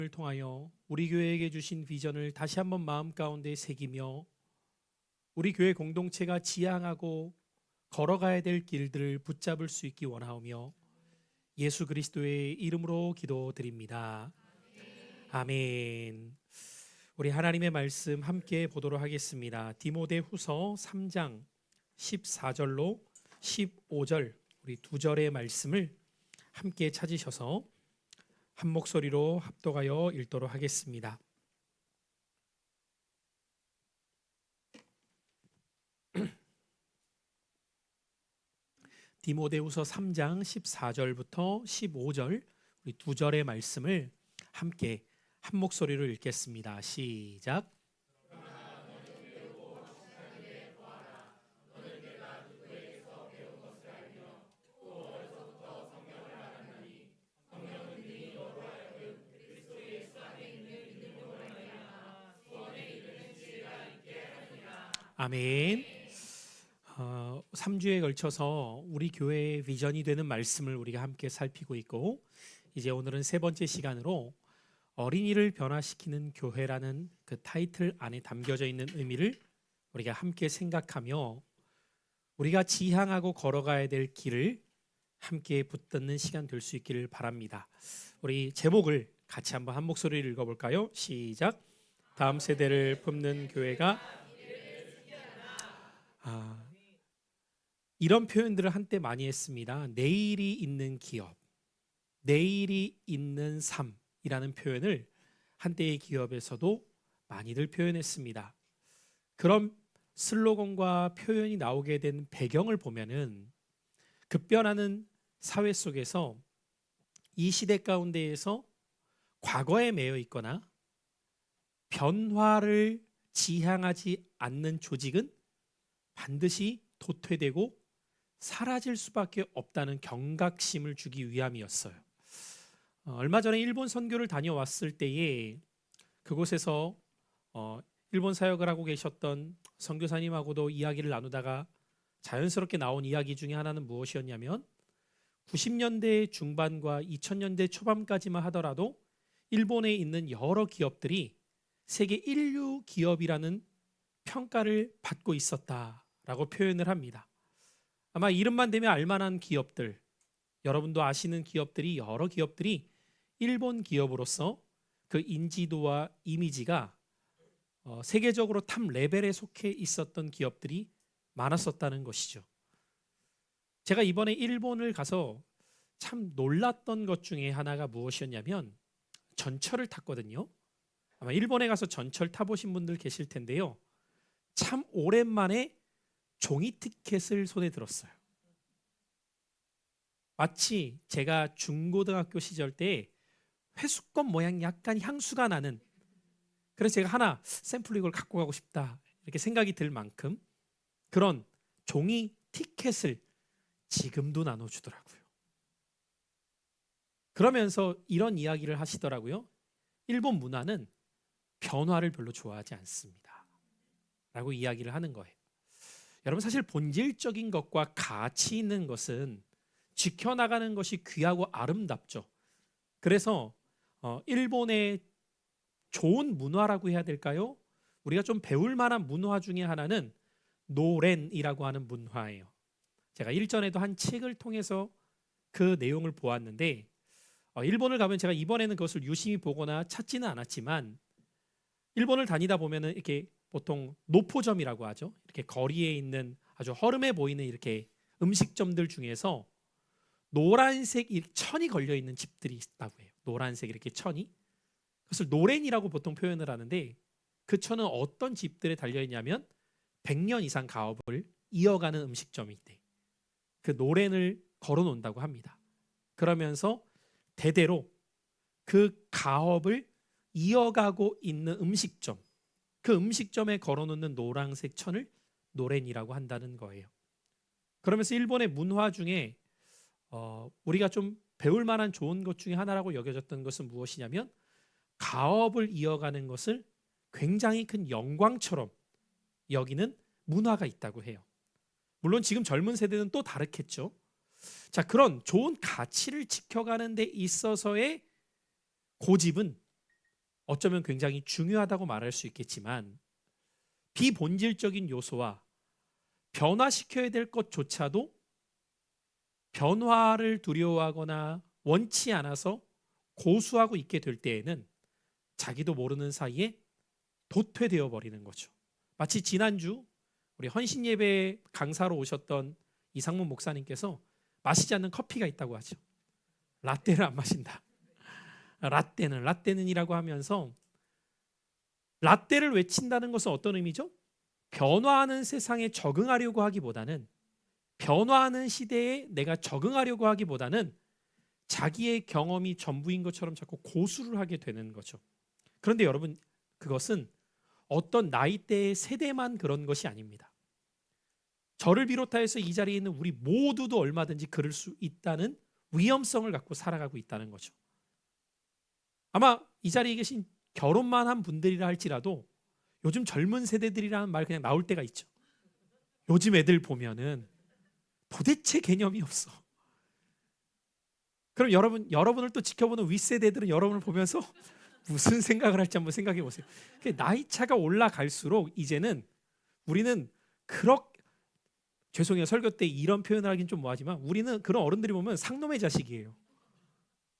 을 통하여 우리 교회에게 주신 비전을 다시 한번 마음 가운데 새기며 우리 교회 공동체가 지향하고 걸어가야 될 길들을 붙잡을 수 있기 원하오며 예수 그리스도의 이름으로 기도드립니다. 아멘. 우리 하나님의 말씀 함께 보도록 하겠습니다. 디모데후서 3장 14절로 15절 우리 두 절의 말씀을 함께 찾으셔서 한 목소리로 합독하여 읽도록 하겠습니다. 디모데후서 3장 14절부터 15절 우리 두 절의 말씀을 함께 한 목소리로 읽겠습니다. 시작. 아멘. 3주에 걸쳐서 우리 교회의 비전이 되는 말씀을 우리가 함께 살피고 있고, 이제 오늘은 세 번째 시간으로 어린이를 변화시키는 교회라는 그 타이틀 안에 담겨져 있는 의미를 우리가 함께 생각하며 우리가 지향하고 걸어가야 될 길을 함께 붙듣는 시간 될 수 있기를 바랍니다. 우리 제목을 같이 한번 한 목소리를 읽어볼까요? 시작. 다음 세대를 품는 교회가 이런 표현들을 한때 많이 했습니다. 내일이 있는 기업, 내일이 있는 삶이라는 표현을 한때의 기업에서도 많이들 표현했습니다. 그런 슬로건과 표현이 나오게 된 배경을 보면은 급변하는 사회 속에서 이 시대 가운데에서 과거에 매여 있거나 변화를 지향하지 않는 조직은 반드시 도태되고 사라질 수밖에 없다는 경각심을 주기 위함이었어요. 얼마 전에 일본 선교를 다녀왔을 때에 그곳에서 일본 사역을 하고 계셨던 선교사님하고도 이야기를 나누다가 자연스럽게 나온 이야기 중에 하나는 무엇이었냐면 90년대 중반과 2000년대 초반까지만 하더라도 일본에 있는 여러 기업들이 세계 인류 기업이라는 평가를 받고 있었다라고 표현을 합니다. 아마 이름만 대면 알만한 기업들, 여러분도 아시는 기업들이 여러 기업들이 일본 기업으로서 그 인지도와 이미지가 세계적으로 탑 레벨에 속해 있었던 기업들이 많았었다는 것이죠. 제가 이번에 일본을 가서 참 놀랐던 것 중에 하나가 무엇이었냐면 전철을 탔거든요. 아마 일본에 가서 전철 타보신 분들 계실 텐데요. 참 오랜만에 종이 티켓을 손에 들었어요. 마치 제가 중고등학교 시절 때 회수권 모양 약간 향수가 나는, 그래서 제가 하나 샘플로 이걸 갖고 가고 싶다 이렇게 생각이 들 만큼 그런 종이 티켓을 지금도 나눠주더라고요. 그러면서 이런 이야기를 하시더라고요. 일본 문화는 변화를 별로 좋아하지 않습니다 라고 이야기를 하는 거예요. 여러분, 사실 본질적인 것과 가치 있는 것은 지켜나가는 것이 귀하고 아름답죠. 그래서 일본의 좋은 문화라고 해야 될까요? 우리가 좀 배울 만한 문화 중에 하나는 노렌이라고 하는 문화예요. 제가 일전에도 한 책을 통해서 그 내용을 보았는데 일본을 가면 제가 이번에는 그것을 유심히 보거나 찾지는 않았지만 일본을 다니다 보면은 이렇게 보통 노포점이라고 하죠. 이렇게 거리에 있는 아주 허름해 보이는 이렇게 음식점들 중에서 노란색 천이 걸려 있는 집들이 있다고 해요. 노란색 이렇게 천이. 그것을 노렌이라고 보통 표현을 하는데 그 천은 어떤 집들에 달려 있냐면 100년 이상 가업을 이어가는 음식점이 있대. 그 노렌을 걸어 놓는다고 합니다. 그러면서 대대로 그 가업을 이어가고 있는 음식점, 그 음식점에 걸어놓는 노란색 천을 노렌이라고 한다는 거예요. 그러면서 일본의 문화 중에 우리가 좀 배울 만한 좋은 것 중에 하나라고 여겨졌던 것은 무엇이냐면 가업을 이어가는 것을 굉장히 큰 영광처럼 여기는 문화가 있다고 해요. 물론 지금 젊은 세대는 또 다르겠죠. 자, 그런 좋은 가치를 지켜가는 데 있어서의 고집은 어쩌면 굉장히 중요하다고 말할 수 있겠지만 비본질적인 요소와 변화시켜야 될 것조차도 변화를 두려워하거나 원치 않아서 고수하고 있게 될 때에는 자기도 모르는 사이에 도태되어 버리는 거죠. 마치 지난주 우리 헌신 예배 강사로 오셨던 이상문 목사님께서 마시지 않는 커피가 있다고 하죠. 라떼를 안 마신다. 라떼는이라고 하면서 라떼를 외친다는 것은 어떤 의미죠? 변화하는 세상에 적응하려고 하기보다는 변화하는 시대에 내가 적응하려고 하기보다는 자기의 경험이 전부인 것처럼 자꾸 고수를 하게 되는 거죠. 그런데 여러분, 그것은 어떤 나이대의 세대만 그런 것이 아닙니다. 저를 비롯하여서 이 자리에 있는 우리 모두도 얼마든지 그럴 수 있다는 위험성을 갖고 살아가고 있다는 거죠. 아마 이 자리에 계신 결혼만 한 분들이라 할지라도 요즘 젊은 세대들이라는 말 그냥 나올 때가 있죠. 요즘 애들 보면은 도대체 개념이 없어. 그럼 여러분을 또 지켜보는 윗세대들은 여러분을 보면서 무슨 생각을 할지 한번 생각해 보세요. 나이 차가 올라갈수록 이제는 우리는 죄송해요. 설교 때 이런 표현을 하긴 좀 뭐하지만 우리는 그런 어른들이 보면 상놈의 자식이에요.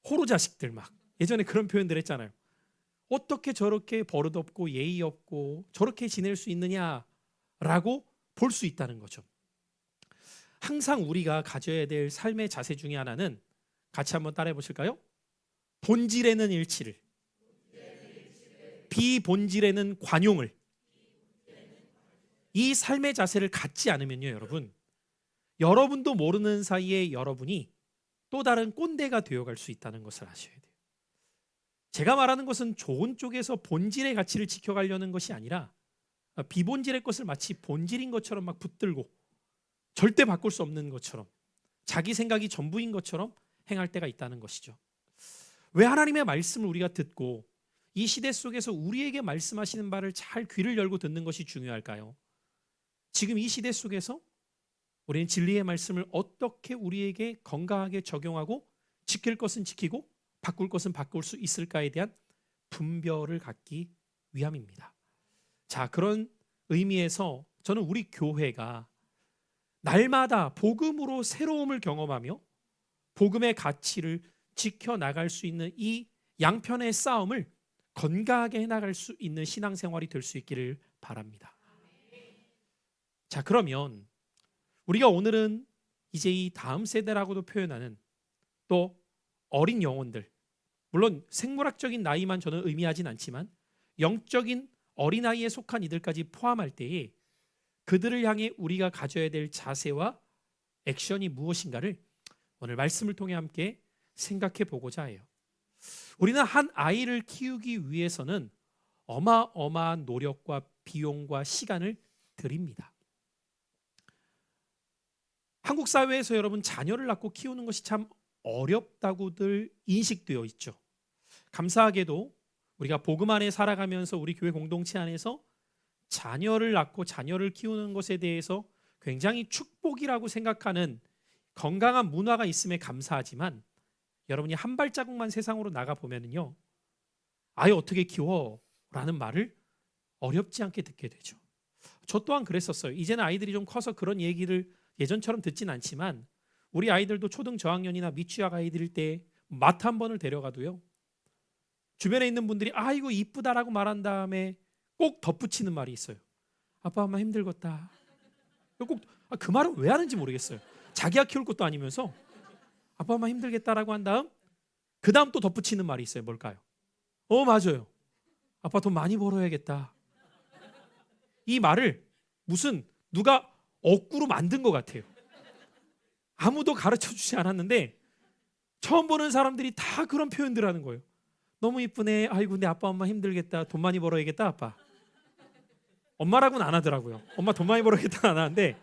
호로 자식들 막. 예전에 그런 표현들 했잖아요. 어떻게 저렇게 버릇없고 예의 없고 저렇게 지낼 수 있느냐라고 볼 수 있다는 거죠. 항상 우리가 가져야 될 삶의 자세 중에 하나는 같이 한번 따라해 보실까요? 본질에는 일치를, 비본질에는 관용을. 이 삶의 자세를 갖지 않으면요, 여러분도 모르는 사이에 여러분이 또 다른 꼰대가 되어갈 수 있다는 것을 아셔야 돼요. 제가 말하는 것은 좋은 쪽에서 본질의 가치를 지켜가려는 것이 아니라 비본질의 것을 마치 본질인 것처럼 막 붙들고 절대 바꿀 수 없는 것처럼 자기 생각이 전부인 것처럼 행할 때가 있다는 것이죠. 왜 하나님의 말씀을 우리가 듣고 이 시대 속에서 우리에게 말씀하시는 바를 잘 귀를 열고 듣는 것이 중요할까요? 지금 이 시대 속에서 우리는 진리의 말씀을 어떻게 우리에게 건강하게 적용하고 지킬 것은 지키고 바꿀 것은 바꿀 수 있을까에 대한 분별을 갖기 위함입니다. 자, 그런 의미에서 저는 우리 교회가 날마다 복음으로 새로움을 경험하며 복음의 가치를 지켜나갈 수 있는 이 양편의 싸움을 건강하게 해나갈 수 있는 신앙생활이 될 수 있기를 바랍니다. 자, 그러면 우리가 오늘은 이제 이 다음 세대라고도 표현하는 또 어린 영혼들, 물론 생물학적인 나이만 저는 의미하진 않지만 영적인 어린아이에 속한 이들까지 포함할 때에 그들을 향해 우리가 가져야 될 자세와 액션이 무엇인가를 오늘 말씀을 통해 함께 생각해 보고자 해요. 우리는 한 아이를 키우기 위해서는 어마어마한 노력과 비용과 시간을 들입니다. 한국 사회에서 여러분 자녀를 낳고 키우는 것이 참 어렵다고들 인식되어 있죠. 감사하게도 우리가 복음 안에 살아가면서 우리 교회 공동체 안에서 자녀를 낳고 자녀를 키우는 것에 대해서 굉장히 축복이라고 생각하는 건강한 문화가 있음에 감사하지만 여러분이 한 발자국만 세상으로 나가 보면은요, 아이 어떻게 키워? 라는 말을 어렵지 않게 듣게 되죠. 저 또한 그랬었어요. 이제는 아이들이 좀 커서 그런 얘기를 예전처럼 듣진 않지만 우리 아이들도 초등 저학년이나 미취학 아이들일 때 마트 한 번을 데려가도요, 주변에 있는 분들이 아이고 이쁘다라고 말한 다음에 꼭 덧붙이는 말이 있어요. 아빠 엄마 힘들겠다. 꼭 그 말은 왜 하는지 모르겠어요. 자기가 키울 것도 아니면서 아빠 엄마 힘들겠다라고 한 다음 그 다음 또 덧붙이는 말이 있어요. 뭘까요? 맞아요. 아빠 돈 많이 벌어야겠다. 이 말을 무슨 누가 억구로 만든 것 같아요. 아무도 가르쳐주지 않았는데 처음 보는 사람들이 다 그런 표현들 하는 거예요. 너무 이쁘네. 아이고 내 아빠 엄마 힘들겠다. 돈 많이 벌어야겠다 아빠. 엄마라고는 안 하더라고요. 엄마 돈 많이 벌어야겠다 안 하는데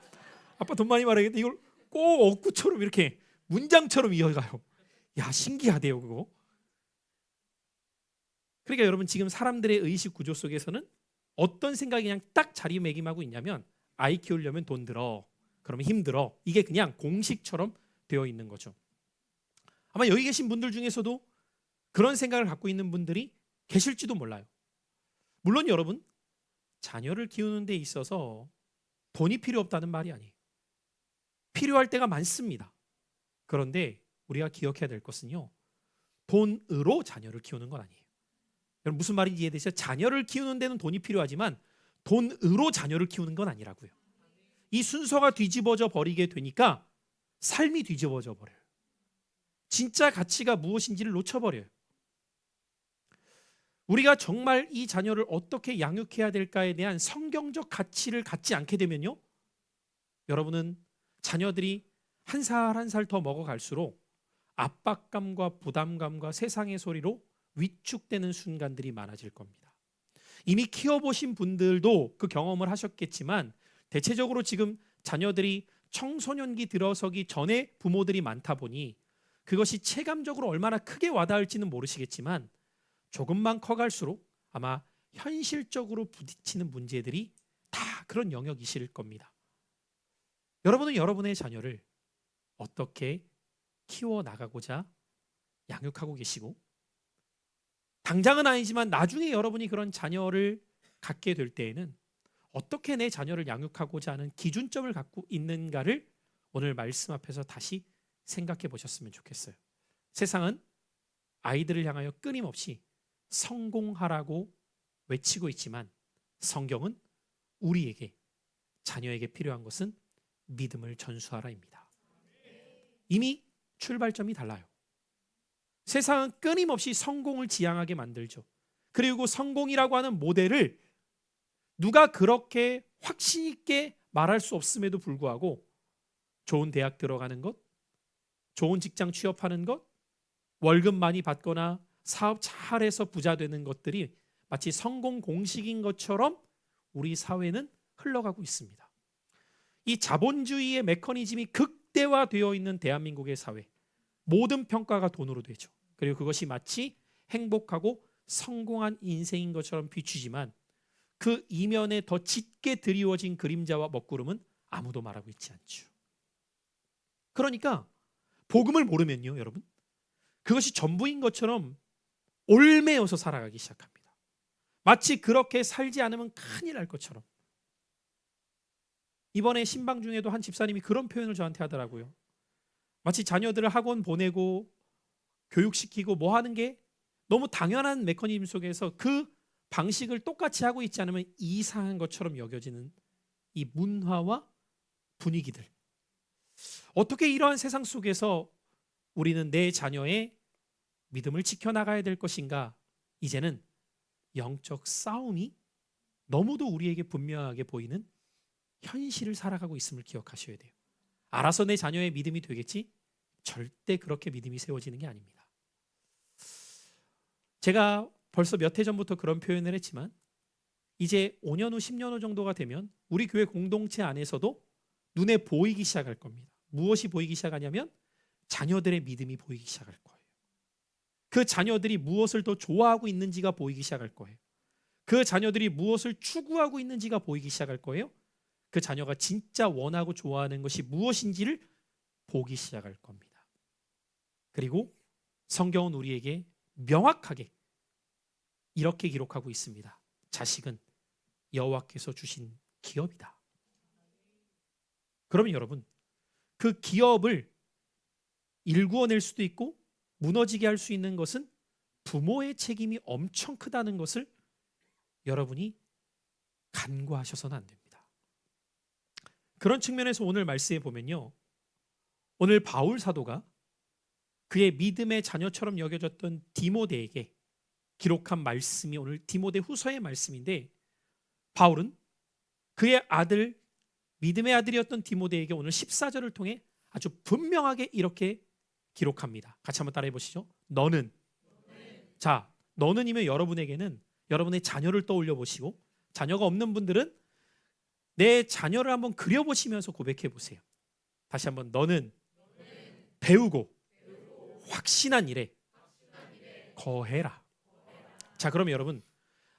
아빠 돈 많이 벌어야겠다. 이걸 꼭 억구처럼 이렇게 문장처럼 이어가요. 야, 신기하대요 그거. 그러니까 여러분 지금 사람들의 의식 구조 속에서는 어떤 생각이 그냥 딱 자리매김하고 있냐면 아이 키우려면 돈 들어. 그러면 힘들어. 이게 그냥 공식처럼 되어 있는 거죠. 아마 여기 계신 분들 중에서도 그런 생각을 갖고 있는 분들이 계실지도 몰라요. 물론 여러분, 자녀를 키우는 데 있어서 돈이 필요 없다는 말이 아니에요. 필요할 때가 많습니다. 그런데 우리가 기억해야 될 것은요, 돈으로 자녀를 키우는 건 아니에요. 여러분 무슨 말인지 이해되시죠? 자녀를 키우는 데는 돈이 필요하지만 돈으로 자녀를 키우는 건 아니라고요. 이 순서가 뒤집어져 버리게 되니까 삶이 뒤집어져 버려요. 진짜 가치가 무엇인지를 놓쳐버려요. 우리가 정말 이 자녀를 어떻게 양육해야 될까에 대한 성경적 가치를 갖지 않게 되면요, 여러분은 자녀들이 한 살 한 살 더 먹어갈수록 압박감과 부담감과 세상의 소리로 위축되는 순간들이 많아질 겁니다. 이미 키워보신 분들도 그 경험을 하셨겠지만 대체적으로 지금 자녀들이 청소년기 들어서기 전에 부모들이 많다 보니 그것이 체감적으로 얼마나 크게 와닿을지는 모르시겠지만 조금만 커갈수록 아마 현실적으로 부딪히는 문제들이 다 그런 영역이실 겁니다. 여러분은 여러분의 자녀를 어떻게 키워나가고자 양육하고 계시고, 당장은 아니지만 나중에 여러분이 그런 자녀를 갖게 될 때에는 어떻게 내 자녀를 양육하고자 하는 기준점을 갖고 있는가를 오늘 말씀 앞에서 다시 생각해 보셨으면 좋겠어요. 세상은 아이들을 향하여 끊임없이 성공하라고 외치고 있지만 성경은 우리에게, 자녀에게 필요한 것은 믿음을 전수하라입니다. 이미 출발점이 달라요. 세상은 끊임없이 성공을 지향하게 만들죠. 그리고 성공이라고 하는 모델을 누가 그렇게 확신 있게 말할 수 없음에도 불구하고 좋은 대학 들어가는 것, 좋은 직장 취업하는 것, 월급 많이 받거나 사업 잘해서 부자 되는 것들이 마치 성공 공식인 것처럼 우리 사회는 흘러가고 있습니다. 이 자본주의의 메커니즘이 극대화되어 있는 대한민국의 사회, 모든 평가가 돈으로 되죠. 그리고 그것이 마치 행복하고 성공한 인생인 것처럼 비추지만 그 이면에 더 짙게 드리워진 그림자와 먹구름은 아무도 말하고 있지 않죠. 그러니까 복음을 모르면요, 여러분, 그것이 전부인 것처럼 올매어서 살아가기 시작합니다. 마치 그렇게 살지 않으면 큰일 날 것처럼. 이번에 신방 중에도 한 집사님이 그런 표현을 저한테 하더라고요. 마치 자녀들을 학원 보내고 교육시키고 뭐 하는 게 너무 당연한 메커니즘 속에서 그 방식을 똑같이 하고 있지 않으면 이상한 것처럼 여겨지는 이 문화와 분위기들. 어떻게 이러한 세상 속에서 우리는 내 자녀의 믿음을 지켜나가야 될 것인가? 이제는 영적 싸움이 너무도 우리에게 분명하게 보이는 현실을 살아가고 있음을 기억하셔야 돼요. 알아서 내 자녀의 믿음이 되겠지? 절대 그렇게 믿음이 세워지는 게 아닙니다. 제가 벌써 몇 해 전부터 그런 표현을 했지만 이제 5년 후 10년 후 정도가 되면 우리 교회 공동체 안에서도 눈에 보이기 시작할 겁니다. 무엇이 보이기 시작하냐면 자녀들의 믿음이 보이기 시작할 거예요. 그 자녀들이 무엇을 더 좋아하고 있는지가 보이기 시작할 거예요. 그 자녀들이 무엇을 추구하고 있는지가 보이기 시작할 거예요. 그 자녀가 진짜 원하고 좋아하는 것이 무엇인지를 보기 시작할 겁니다. 그리고 성경은 우리에게 명확하게 이렇게 기록하고 있습니다. 자식은 여호와께서 주신 기업이다. 그러면 여러분, 그 기업을 일구어낼 수도 있고 무너지게 할 수 있는 것은 부모의 책임이 엄청 크다는 것을 여러분이 간과하셔서는 안 됩니다. 그런 측면에서 오늘 말씀에 보면요, 오늘 바울 사도가 그의 믿음의 자녀처럼 여겨졌던 디모데에게 기록한 말씀이 오늘 디모데 후서의 말씀인데, 바울은 그의 아들, 믿음의 아들이었던 디모데에게 오늘 14절을 통해 아주 분명하게 이렇게 기록합니다. 같이 한번 따라해 보시죠. 너는. 자, 너는이면 여러분에게는 여러분의 자녀를 떠올려 보시고, 자녀가 없는 분들은 내 자녀를 한번 그려보시면서 고백해 보세요. 다시 한번, 너는 배우고 확신한 일에 거해라. 자, 그러면 여러분,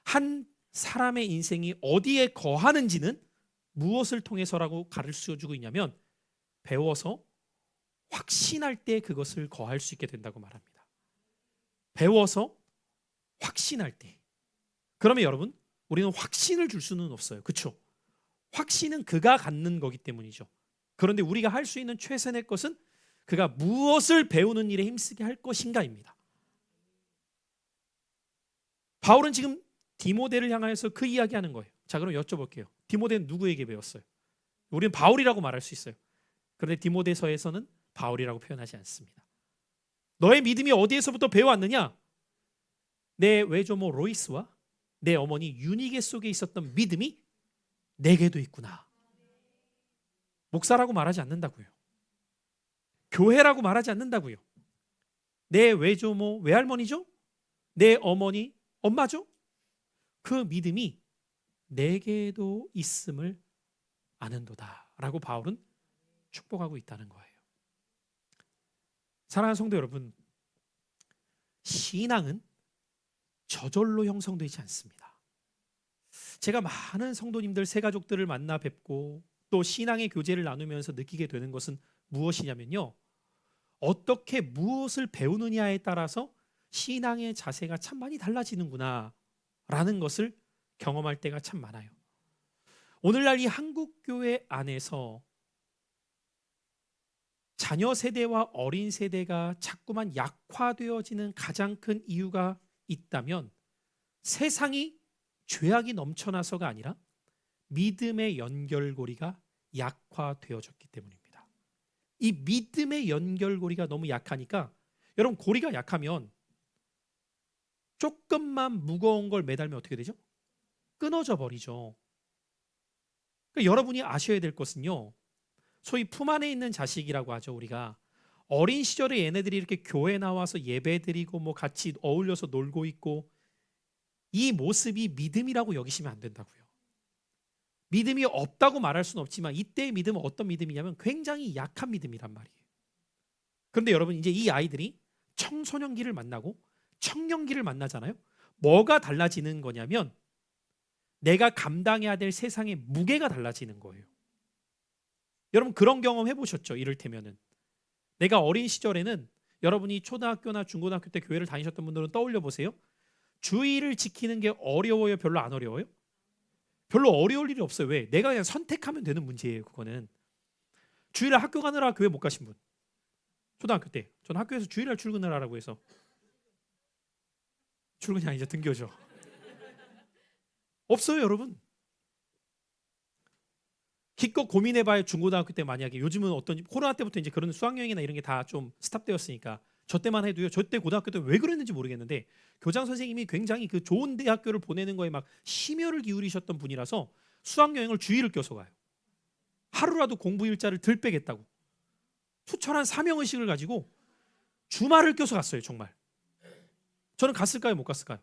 한 사람의 인생이 어디에 거하는지는 무엇을 통해서라고 가르쳐주고 있냐면 배워서 확신할 때 그것을 거할 수 있게 된다고 말합니다. 배워서 확신할 때. 그러면 여러분, 우리는 확신을 줄 수는 없어요. 그렇죠? 확신은 그가 갖는 거기 때문이죠. 그런데 우리가 할 수 있는 최선의 것은 그가 무엇을 배우는 일에 힘쓰게 할 것인가입니다. 바울은 지금 디모데를 향하여서 그 이야기하는 거예요. 자, 그럼 여쭤볼게요. 디모데는 누구에게 배웠어요? 우리는 바울이라고 말할 수 있어요. 그런데 디모데서에서는 바울이라고 표현하지 않습니다. 너의 믿음이 어디에서부터 배워왔느냐? 내 외조모 로이스와 내 어머니 유니게 속에 있었던 믿음이 내게도 있구나. 목사라고 말하지 않는다고요. 교회라고 말하지 않는다고요. 내 외조모 외할머니죠? 내 어머니 엄마죠? 그 믿음이 내게도 있음을 아는도다 라고 바울은 축복하고 있다는 거예요. 사랑하는 성도 여러분, 신앙은 저절로 형성되지 않습니다. 제가 많은 성도님들, 새가족들을 만나 뵙고 또 신앙의 교제를 나누면서 느끼게 되는 것은 무엇이냐면요, 어떻게 무엇을 배우느냐에 따라서 신앙의 자세가 참 많이 달라지는구나 라는 것을 경험할 때가 참 많아요. 오늘날 이 한국교회 안에서 자녀 세대와 어린 세대가 자꾸만 약화되어지는 가장 큰 이유가 있다면 세상이 죄악이 넘쳐나서가 아니라 믿음의 연결고리가 약화되어졌기 때문입니다. 이 믿음의 연결고리가 너무 약하니까, 여러분 고리가 약하면 조금만 무거운 걸 매달면 어떻게 되죠? 끊어져 버리죠. 그러니까 여러분이 아셔야 될 것은요, 소위 품 안에 있는 자식이라고 하죠. 우리가 어린 시절에 얘네들이 이렇게 교회 나와서 예배드리고 뭐 같이 어울려서 놀고 있고, 이 모습이 믿음이라고 여기시면 안 된다고요. 믿음이 없다고 말할 수는 없지만 이때의 믿음은 어떤 믿음이냐면 굉장히 약한 믿음이란 말이에요. 그런데 여러분, 이제 이 아이들이 청소년기를 만나고 청년기를 만나잖아요. 뭐가 달라지는 거냐면 내가 감당해야 될 세상의 무게가 달라지는 거예요. 여러분 그런 경험 해보셨죠? 이를테면은 내가 어린 시절에는, 여러분이 초등학교나 중고등학교 때 교회를 다니셨던 분들은 떠올려 보세요. 주의를 지키는 게 어려워요? 별로 안 어려워요? 별로 어려울 일이 없어요. 왜? 내가 그냥 선택하면 되는 문제예요. 그거는. 주일날 학교 가느라 교회 못 가신 분, 초등학교 때 저는 학교에서 주일날 출근을 하라고 해서, 출근이 아니죠, 등교죠. 없어요 여러분. 기껏 고민해봐야 중고등학교 때, 만약에 요즘은 어떤 코로나 때부터 이제 그런 수학여행이나 이런 게 다 좀 스탑되었으니까, 저 때만 해도요, 저 때 고등학교 때 왜 그랬는지 모르겠는데 교장 선생님이 굉장히 그 좋은 대학교를 보내는 거에 막 심혈을 기울이셨던 분이라서 수학여행을 주일을 껴서 가요. 하루라도 공부 일자를 덜 빼겠다고 투철한 사명의식을 가지고 주말을 껴서 갔어요. 정말 저는 갔을까요? 못 갔을까요?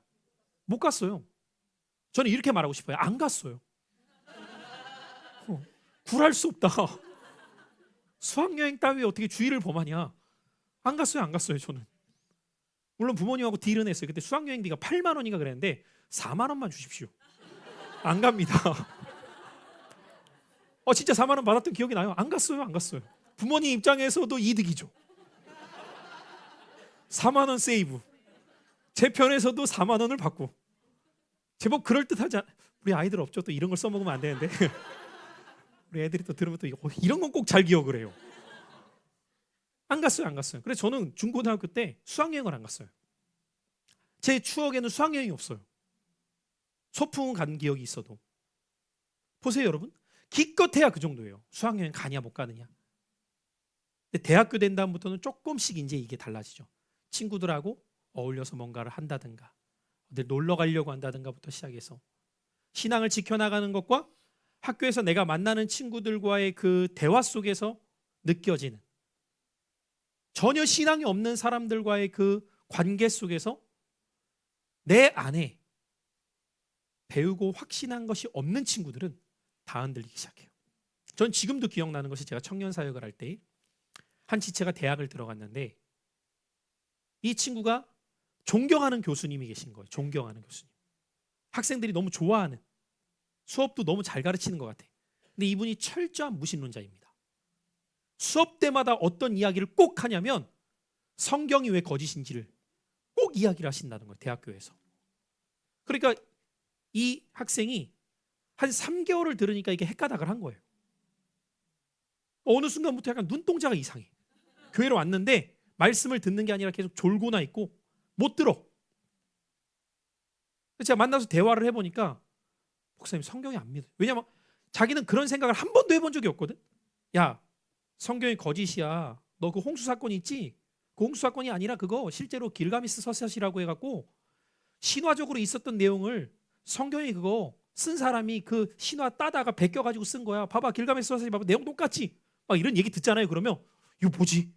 못 갔어요. 저는 이렇게 말하고 싶어요. 안 갔어요. 굴할 수 없다. 수학여행 따위 어떻게 주일을 범하냐. 안 갔어요. 안 갔어요. 저는 물론 부모님하고 딜은 했어요. 그때 수학여행비가 8만 원인가 그랬는데 4만 원만 주십시오. 안 갑니다. 진짜 4만 원 받았던 기억이 나요. 안 갔어요. 안 갔어요. 부모님 입장에서도 이득이죠. 4만 원 세이브. 제 편에서도 4만 원을 받고. 제법 그럴듯하지 우리 아이들 없죠? 또 이런 걸 써먹으면 안 되는데. 우리 애들이 또 들으면 또 이런 건 꼭 잘 기억을 해요. 안 갔어요. 안 갔어요. 그래서 저는 중고등학교 때 수학여행을 안 갔어요. 제 추억에는 수학여행이 없어요. 소풍은 간 기억이 있어도. 보세요 여러분, 기껏해야 그 정도예요. 수학여행 가냐 못 가느냐. 근데 대학교 된 다음부터는 조금씩 이제 이게 달라지죠. 친구들하고 어울려서 뭔가를 한다든가, 어딜 놀러 가려고 한다든가부터 시작해서 신앙을 지켜나가는 것과 학교에서 내가 만나는 친구들과의 그 대화 속에서 느껴지는, 전혀 신앙이 없는 사람들과의 그 관계 속에서 내 안에 배우고 확신한 것이 없는 친구들은 다 흔들리기 시작해요. 전 지금도 기억나는 것이, 제가 청년 사역을 할 때 한 지체가 대학을 들어갔는데 이 친구가 존경하는 교수님이 계신 거예요. 존경하는 교수님. 학생들이 너무 좋아하는, 수업도 너무 잘 가르치는 것 같아. 근데 이분이 철저한 무신론자입니다. 수업 때마다 어떤 이야기를 꼭 하냐면 성경이 왜 거짓인지를 꼭 이야기를 하신다는 거예요. 대학교에서. 그러니까 이 학생이 한 3개월을 들으니까 이게 헷가닥을 한 거예요. 어느 순간부터 약간 눈동자가 이상해. 교회로 왔는데 말씀을 듣는 게 아니라 계속 졸고나 있고 못 들어. 그래서 제가 만나서 대화를 해보니까 목사님 성경이 안 믿어요. 왜냐면 자기는 그런 생각을 한 번도 해본 적이 없거든. 야, 성경이 거짓이야. 너 그 홍수 사건 있지? 그 홍수 사건이 아니라 그거 실제로 길가메스 서사시라고 해갖고 신화적으로 있었던 내용을 성경에 그거 쓴 사람이 그 신화 따다가 베껴가지고 쓴 거야. 봐봐, 길가메스 서사시 봐봐, 내용 똑같지? 막 이런 얘기 듣잖아요. 그러면 이거 뭐지?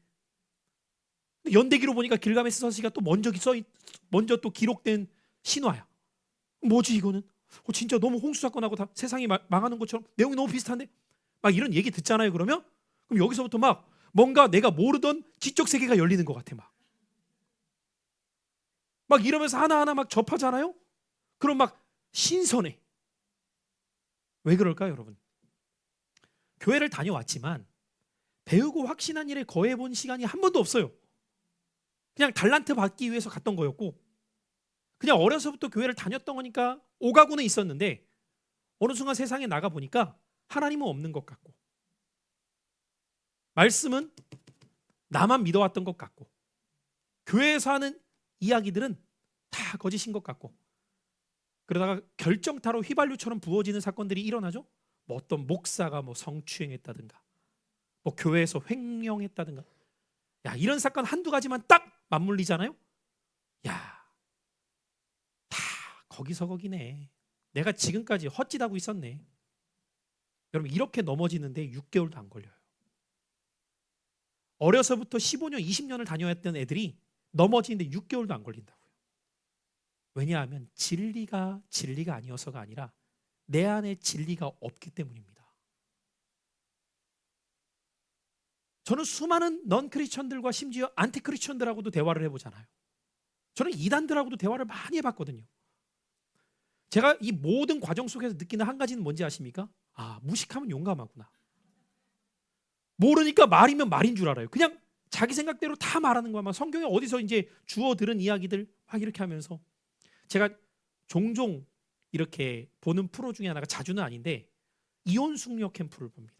연대기로 보니까 길가메스 서사시가 또 먼저 또 기록된 신화야. 뭐지 이거는? 진짜 너무 홍수 사건하고 다 세상이 망하는 것처럼 내용이 너무 비슷한데? 막 이런 얘기 듣잖아요. 그럼 여기서부터 막 뭔가 내가 모르던 지적 세계가 열리는 것 같아. 막 이러면서 하나하나 막 접하잖아요. 그럼 막 신선해. 왜 그럴까요, 여러분? 교회를 다녀왔지만 배우고 확신한 일에 거해본 시간이 한 번도 없어요. 그냥 달란트 받기 위해서 갔던 거였고, 그냥 어려서부터 교회를 다녔던 거니까 오가고는 있었는데 어느 순간 세상에 나가 보니까 하나님은 없는 것 같고, 말씀은 나만 믿어왔던 것 같고, 교회에서 하는 이야기들은 다 거짓인 것 같고, 그러다가 결정타로 휘발유처럼 부어지는 사건들이 일어나죠. 뭐 어떤 목사가 뭐 성추행했다든가, 뭐 교회에서 횡령했다든가, 야, 이런 사건 한두 가지만 딱 맞물리잖아요. 야, 다 거기서 거기네. 내가 지금까지 헛짓하고 있었네. 여러분, 이렇게 넘어지는데 6개월도 안 걸려요. 어려서부터 15년, 20년을 다녀왔던 애들이 넘어지는데 6개월도 안 걸린다고요. 왜냐하면 진리가 아니어서가 아니라 내 안에 진리가 없기 때문입니다. 저는 수많은 넌 크리스천들과 심지어 안티 크리스천들하고도 대화를 해보잖아요. 저는 이단들하고도 대화를 많이 해봤거든요. 제가 이 모든 과정 속에서 느끼는 한 가지는 뭔지 아십니까? 아, 무식하면 용감하구나. 모르니까 말이면 말인 줄 알아요. 그냥 자기 생각대로 다 말하는 거야. 막 성경에 어디서 이제 주워 들은 이야기들 막 이렇게 하면서, 제가 종종 이렇게 보는 프로 중에 하나가, 자주는 아닌데 이혼 숙녀 캠프를 봅니다.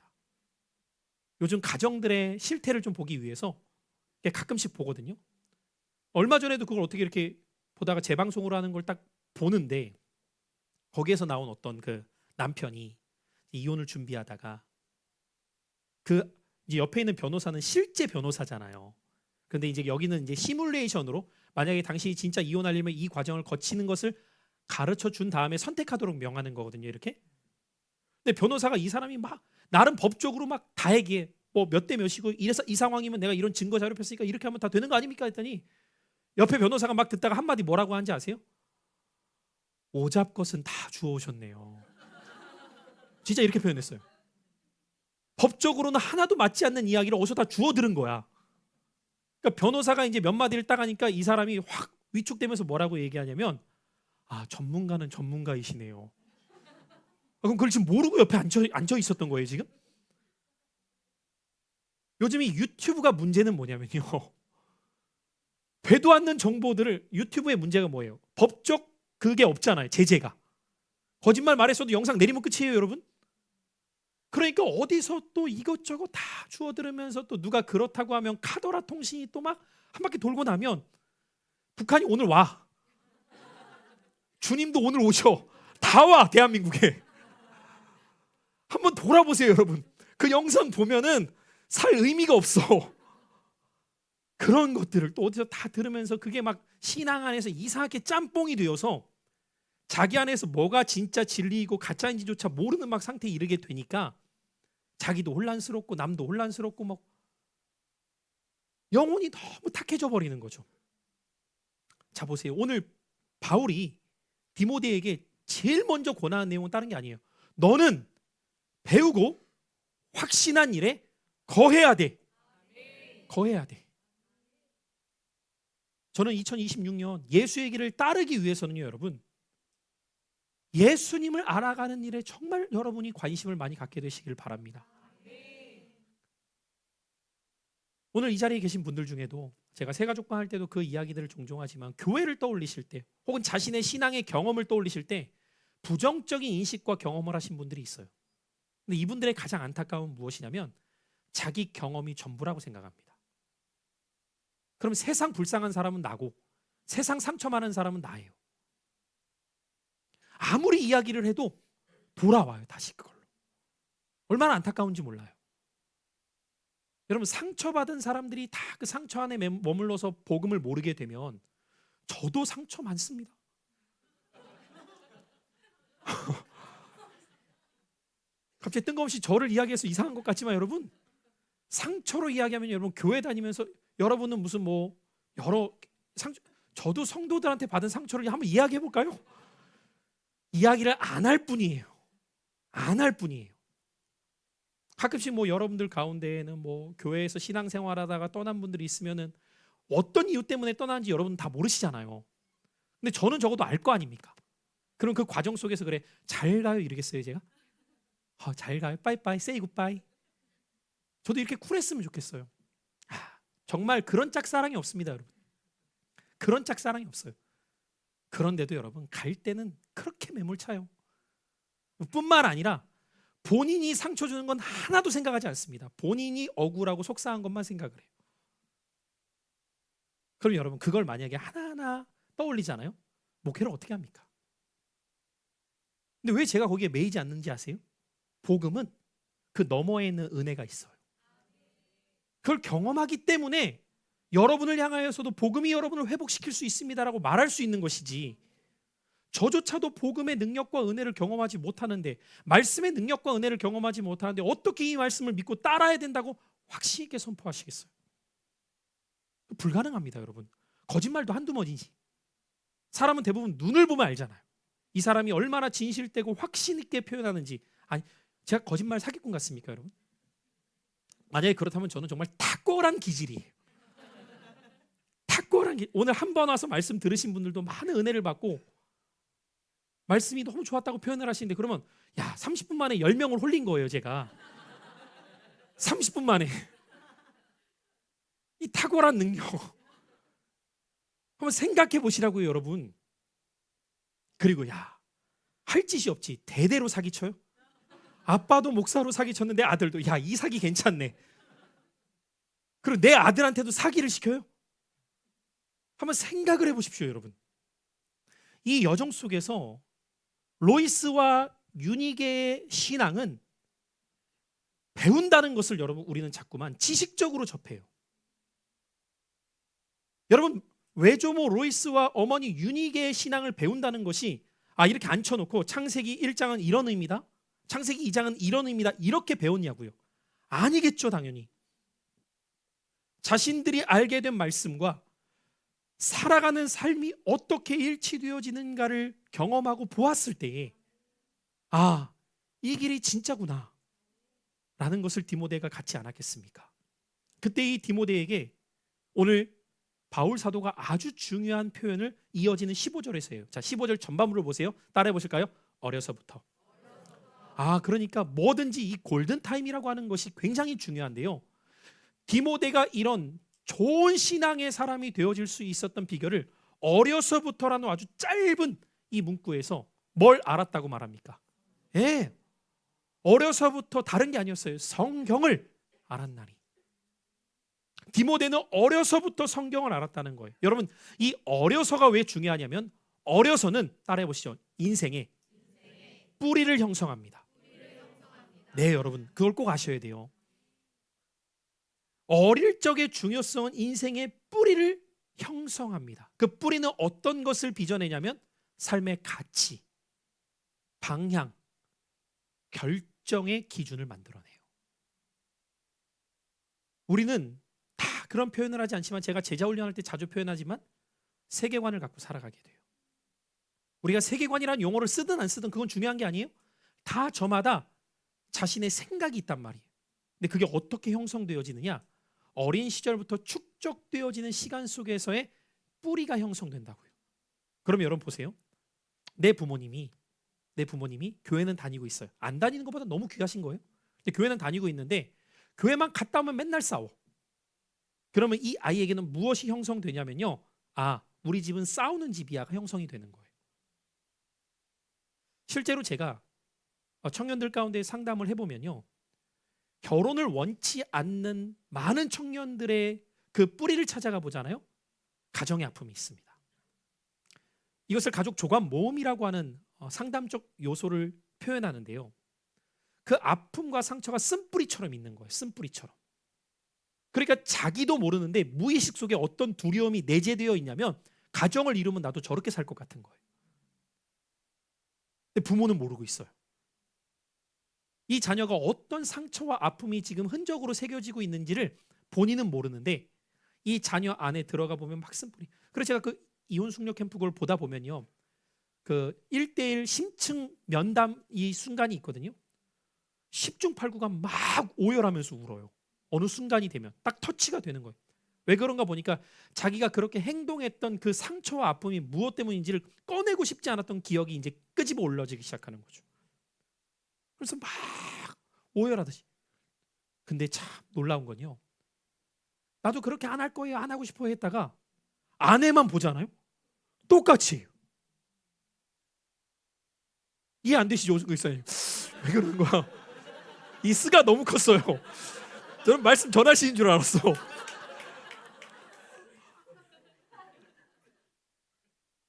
요즘 가정들의 실태를 좀 보기 위해서 가끔씩 보거든요. 얼마 전에도 그걸 어떻게 이렇게 보다가 재방송으로 하는 걸 딱 보는데, 거기에서 나온 어떤 그 남편이 이혼을 준비하다가 그 이제 옆에 있는 변호사는 실제 변호사잖아요. 근데 이제 여기는 이제 시뮬레이션으로 만약에 당신이 진짜 이혼하려면 이 과정을 거치는 것을 가르쳐 준 다음에 선택하도록 명하는 거거든요. 이렇게. 근데 변호사가 이 사람이 막 나름 법적으로 막 다 얘기해. 뭐 몇 대 몇이고 이래서 이 상황이면 내가 이런 증거 자료 폈으니까 이렇게 하면 다 되는 거 아닙니까? 했더니 옆에 변호사가 막 듣다가 한마디 뭐라고 하는지 아세요? 오잡것은 다 주워오셨네요. 진짜 이렇게 표현했어요. 법적으로는 하나도 맞지 않는 이야기를 어디서 다 주워 들은 거야. 그러니까 변호사가 이제 몇 마디를 딱 하니까 이 사람이 확 위축되면서 뭐라고 얘기하냐면, 아, 전문가는 전문가이시네요. 그럼 그걸 지금 모르고 옆에 앉아 있었던 거예요, 지금? 요즘 이 유튜브가 문제는 뭐냐면요. 되도 않는 정보들을, 유튜브의 문제가 뭐예요? 법적 그게 없잖아요, 제재가. 거짓말 말했어도 영상 내리면 끝이에요, 여러분. 그러니까 어디서 또 이것저것 다 주워 들으면서, 또 누가 그렇다고 하면 카더라 통신이 또 막 한 바퀴 돌고 나면 북한이 오늘 와. 주님도 오늘 오셔. 다 와, 대한민국에. 한번 돌아보세요, 여러분. 그 영상 보면은 살 의미가 없어. 그런 것들을 또 어디서 다 들으면서 그게 막 신앙 안에서 이상하게 짬뽕이 되어서 자기 안에서 뭐가 진짜 진리이고 가짜인지조차 모르는 막 상태에 이르게 되니까 자기도 혼란스럽고 남도 혼란스럽고 막 영혼이 너무 탁해져 버리는 거죠. 자, 보세요. 오늘 바울이 디모데에게 제일 먼저 권하는 내용은 다른 게 아니에요. 너는 배우고 확신한 일에 거해야 돼. 거해야 돼. 저는 2026년 예수의 길을 따르기 위해서는요, 여러분, 예수님을 알아가는 일에 정말 여러분이 관심을 많이 갖게 되시길 바랍니다. 오늘 이 자리에 계신 분들 중에도 제가 새가족방 할 때도 그 이야기들을 종종 하지만 교회를 떠올리실 때 혹은 자신의 신앙의 경험을 떠올리실 때 부정적인 인식과 경험을 하신 분들이 있어요. 근데 이분들의 가장 안타까움은 무엇이냐면 자기 경험이 전부라고 생각합니다. 그럼 세상 불쌍한 사람은 나고 세상 상처 많은 사람은 나예요. 아무리 이야기를 해도 돌아와요. 다시 그걸로. 얼마나 안타까운지 몰라요. 여러분, 상처받은 사람들이 다 그 상처 안에 머물러서 복음을 모르게 되면 저도 상처 많습니다. 갑자기 뜬금없이 저를 이야기해서 이상한 것 같지만 여러분, 상처로 이야기하면 여러분 교회 다니면서 여러분은 무슨 뭐 여러 상처, 저도 성도들한테 받은 상처를 한번 이야기해 볼까요? 이야기를 안 할 뿐이에요. 안 할 뿐이에요. 가끔씩 뭐 여러분들 가운데에는 뭐 교회에서 신앙생활하다가 떠난 분들이 있으면은 어떤 이유 때문에 떠나는지 여러분 다 모르시잖아요. 근데 저는 적어도 알 거 아닙니까? 그럼 그 과정 속에서 그래 잘 가요 이러겠어요 제가? 잘 가요 빠이빠이 세이 굿바이. 저도 이렇게 쿨했으면 좋겠어요. 정말 그런 짝사랑이 없습니다 여러분. 그런 짝사랑이 없어요. 그런데도 여러분 갈 때는 그렇게 매몰차요. 뿐만 아니라 본인이 상처 주는 건 하나도 생각하지 않습니다. 본인이 억울하고 속상한 것만 생각을 해요. 그럼 여러분 그걸 만약에 하나하나 떠올리잖아요. 목회를 어떻게 합니까? 근데 왜 제가 거기에 매이지 않는지 아세요? 복음은 그 너머에 있는 은혜가 있어요. 그걸 경험하기 때문에 여러분을 향하여서도 복음이 여러분을 회복시킬 수 있습니다라고 말할 수 있는 것이지, 저조차도 복음의 능력과 은혜를 경험하지 못하는데, 말씀의 능력과 은혜를 경험하지 못하는데 어떻게 이 말씀을 믿고 따라야 된다고 확신 있게 선포하시겠어요? 불가능합니다 여러분. 거짓말도 한두 번이지. 사람은 대부분 눈을 보면 알잖아요. 이 사람이 얼마나 진실되고 확신 있게 표현하는지. 아니, 제가 거짓말 사기꾼 같습니까 여러분? 만약에 그렇다면 저는 정말 탁월한 기질이에요. 탁월한 기질. 오늘 한 번 와서 말씀 들으신 분들도 많은 은혜를 받고 말씀이 너무 좋았다고 표현을 하시는데, 그러면 야 30분 만에 10명을 홀린 거예요 제가. 30분 만에. 이 탁월한 능력 한번 생각해 보시라고요 여러분. 그리고 할 짓이 없지 대대로 사기쳐요. 아빠도 목사로 사기쳤는데 아들도 이 사기 괜찮네. 그리고 내 아들한테도 사기를 시켜요. 한번 생각을 해보십시오 여러분. 이 여정 속에서 로이스와 유니게의 신앙은 배운다는 것을 여러분 우리는 자꾸만 지식적으로 접해요. 여러분, 외조모 로이스와 어머니 유니게의 신앙을 배운다는 것이 이렇게 앉혀놓고 창세기 1장은 이런 의미다, 창세기 2장은 이런 의미다 이렇게 배웠냐고요? 아니겠죠 당연히. 자신들이 알게 된 말씀과 살아가는 삶이 어떻게 일치되어지는가를 경험하고 보았을 때에 이 길이 진짜구나 라는 것을 디모데가 갖지 않았겠습니까? 그때 이 디모데에게 오늘 바울 사도가 아주 중요한 표현을 이어지는 15절에서 해요. 자, 15절 전반부를 보세요. 따라해 보실까요? 어려서부터. 그러니까 뭐든지 이 골든타임이라고 하는 것이 굉장히 중요한데요, 디모데가 이런 좋은 신앙의 사람이 되어질 수 있었던 비결을 어려서부터라는 아주 짧은 이 문구에서 뭘 알았다고 말합니까? 어려서부터 다른 게 아니었어요. 성경을 알았나니. 디모데는 어려서부터 성경을 알았다는 거예요. 여러분, 이 어려서가 왜 중요하냐면 어려서는 따라해 보시죠. 인생의 뿌리를 형성합니다. 네, 여러분 그걸 꼭 아셔야 돼요. 어릴 적의 중요성은 인생의 뿌리를 형성합니다. 그 뿌리는 어떤 것을 빚어내냐면 삶의 가치, 방향, 결정의 기준을 만들어내요. 우리는 다 그런 표현을 하지 않지만, 제가 제자 훈련할 때 자주 표현하지만 세계관을 갖고 살아가게 돼요. 우리가 세계관이라는 용어를 쓰든 안 쓰든 그건 중요한 게 아니에요. 다 저마다 자신의 생각이 있단 말이에요. 근데 그게 어떻게 형성되어지느냐? 어린 시절부터 축적되어지는 시간 속에서의 뿌리가 형성된다고요. 그럼 여러분 보세요. 내 부모님이 교회는 다니고 있어요. 안 다니는 것보다 너무 귀하신 거예요. 근데 교회는 다니고 있는데 교회만 갔다 오면 맨날 싸워. 그러면 이 아이에게는 무엇이 형성되냐면요. 아, 우리 집은 싸우는 집이야가 형성이 되는 거예요. 실제로 제가 청년들 가운데 상담을 해보면요. 결혼을 원치 않는 많은 청년들의 그 뿌리를 찾아가 보잖아요. 가정의 아픔이 있습니다. 이것을 가족 조감 모음이라고 하는 상담적 요소를 표현하는데요. 그 아픔과 상처가 쓴뿌리처럼 있는 거예요. 쓴뿌리처럼. 그러니까 자기도 모르는데 무의식 속에 어떤 두려움이 내재되어 있냐면 가정을 이루면 나도 저렇게 살 것 같은 거예요. 근데 부모는 모르고 있어요. 이 자녀가 어떤 상처와 아픔이 지금 흔적으로 새겨지고 있는지를 본인은 모르는데 이 자녀 안에 들어가 보면 막 쓴뿌리. 그래서 제가 그 이혼 숙녀 캠프 걸 보다 보면요. 그 1대1 심층 면담 이 순간이 있거든요. 10중 8구가 막 오열하면서 울어요. 어느 순간이 되면 딱 터치가 되는 거예요. 왜 그런가 보니까 자기가 그렇게 행동했던 그 상처와 아픔이 무엇 때문인지를 꺼내고 싶지 않았던 기억이 이제 끄집어 올라지기 시작하는 거죠. 그래서 막 오열하듯이. 근데 참 놀라운 건요. 나도 그렇게 안 할 거예요. 안 하고 싶어 했다가 아내만 보잖아요. 똑같이 해요. 이해 안 되시죠? 의사님. 왜 그러는 거야? 이 스가 너무 컸어요. 저는 말씀 전하시는 줄 알았어.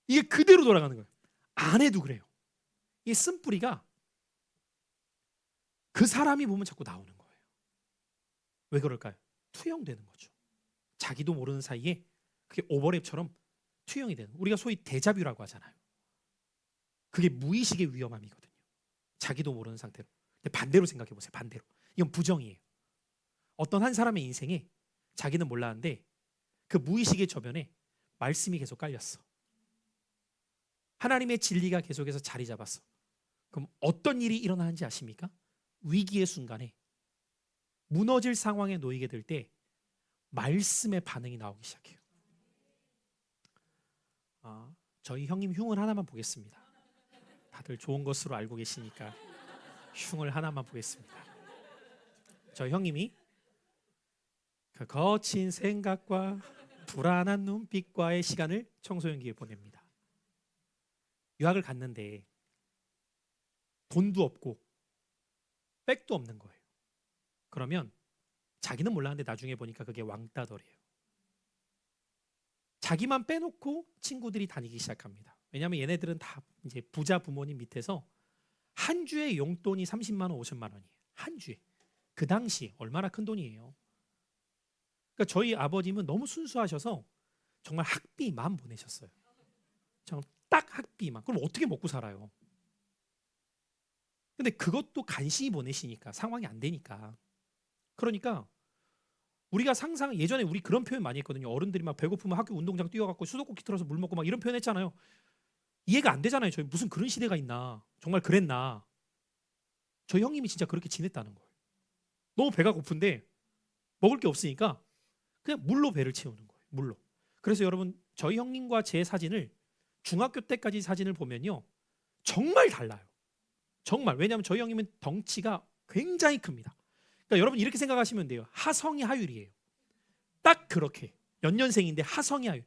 이게 그대로 돌아가는 거예요. 아내도 그래요. 이 쓴뿌리가 그 사람이 보면 자꾸 나오는 거예요. 왜 그럴까요? 투영되는 거죠. 자기도 모르는 사이에 그게 오버랩처럼 투영이 되는. 우리가 소위 데자뷰라고 하잖아요. 그게 무의식의 위험함이거든요. 자기도 모르는 상태로. 근데 반대로 생각해 보세요. 반대로. 이건 부정이에요. 어떤 한 사람의 인생에 자기는 몰랐는데 그 무의식의 저변에 말씀이 계속 깔렸어. 하나님의 진리가 계속해서 자리 잡았어. 그럼 어떤 일이 일어나는지 아십니까? 위기의 순간에 무너질 상황에 놓이게 될 때 말씀의 반응이 나오기 시작해요. 저희 형님 흉을 하나만 보겠습니다. 다들 좋은 것으로 알고 계시니까 흉을 하나만 보겠습니다. 저희 형님이 그 거친 생각과 불안한 눈빛과의 시간을 청소년기에 보냅니다. 유학을 갔는데 돈도 없고 백도 없는 거예요. 그러면 자기는 몰랐는데 나중에 보니까 그게 왕따더래요. 자기만 빼놓고 친구들이 다니기 시작합니다. 왜냐하면 얘네들은 다 이제 부자 부모님 밑에서 한 주에 용돈이 30만 원, 50만 원이에요. 한 주에. 그 당시 얼마나 큰 돈이에요. 그러니까 저희 아버님은 너무 순수하셔서 정말 학비만 보내셨어요. 정말 딱 학비만. 그럼 어떻게 먹고 살아요? 근데 그것도 간신히 보내시니까 상황이 안 되니까. 그러니까 우리가 상상 예전에 우리 그런 표현 많이 했거든요. 어른들이 막 배고프면 학교 운동장 뛰어갖고 수도꼭지 틀어서 물 먹고 막 이런 표현 했잖아요. 이해가 안 되잖아요. 저희 무슨 그런 시대가 있나. 정말 그랬나. 저희 형님이 진짜 그렇게 지냈다는 거예요. 너무 배가 고픈데 먹을 게 없으니까 그냥 물로 배를 채우는 거예요. 물로. 그래서 여러분 저희 형님과 제 사진을 중학교 때까지 사진을 보면요. 정말 달라요. 정말. 왜냐하면 저희 형님은 덩치가 굉장히 큽니다. 그러니까 여러분 이렇게 생각하시면 돼요. 하성이 하율이에요. 딱 그렇게. 연년생인데 하성이 하율.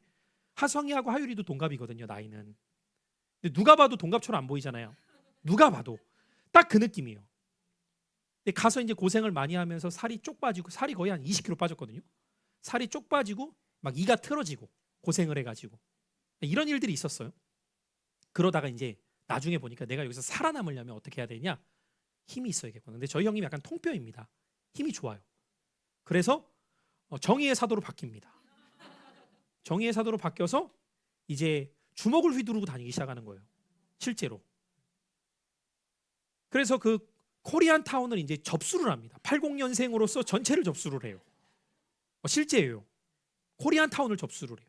하성이하고 하율이도 동갑이거든요. 나이는. 근데 누가 봐도 동갑처럼 안 보이잖아요. 누가 봐도. 딱 그 느낌이에요. 근데 가서 이제 고생을 많이 하면서 살이 쪽 빠지고 살이 거의 한 20kg 빠졌거든요. 살이 쪽 빠지고 막 이가 틀어지고 고생을 해가지고 이런 일들이 있었어요. 그러다가 이제 나중에 보니까 내가 여기서 살아남으려면 어떻게 해야 되냐? 힘이 있어야겠구나. 근데 저희 형님이 약간 통뼈입니다. 힘이 좋아요. 그래서 정의의 사도로 바뀝니다. 정의의 사도로 바뀌어서 이제 주먹을 휘두르고 다니기 시작하는 거예요. 실제로. 그래서 그 코리안 타운을 이제 접수를 합니다. 80년생으로서 전체를 접수를 해요. 실제예요. 코리안 타운을 접수를 해요.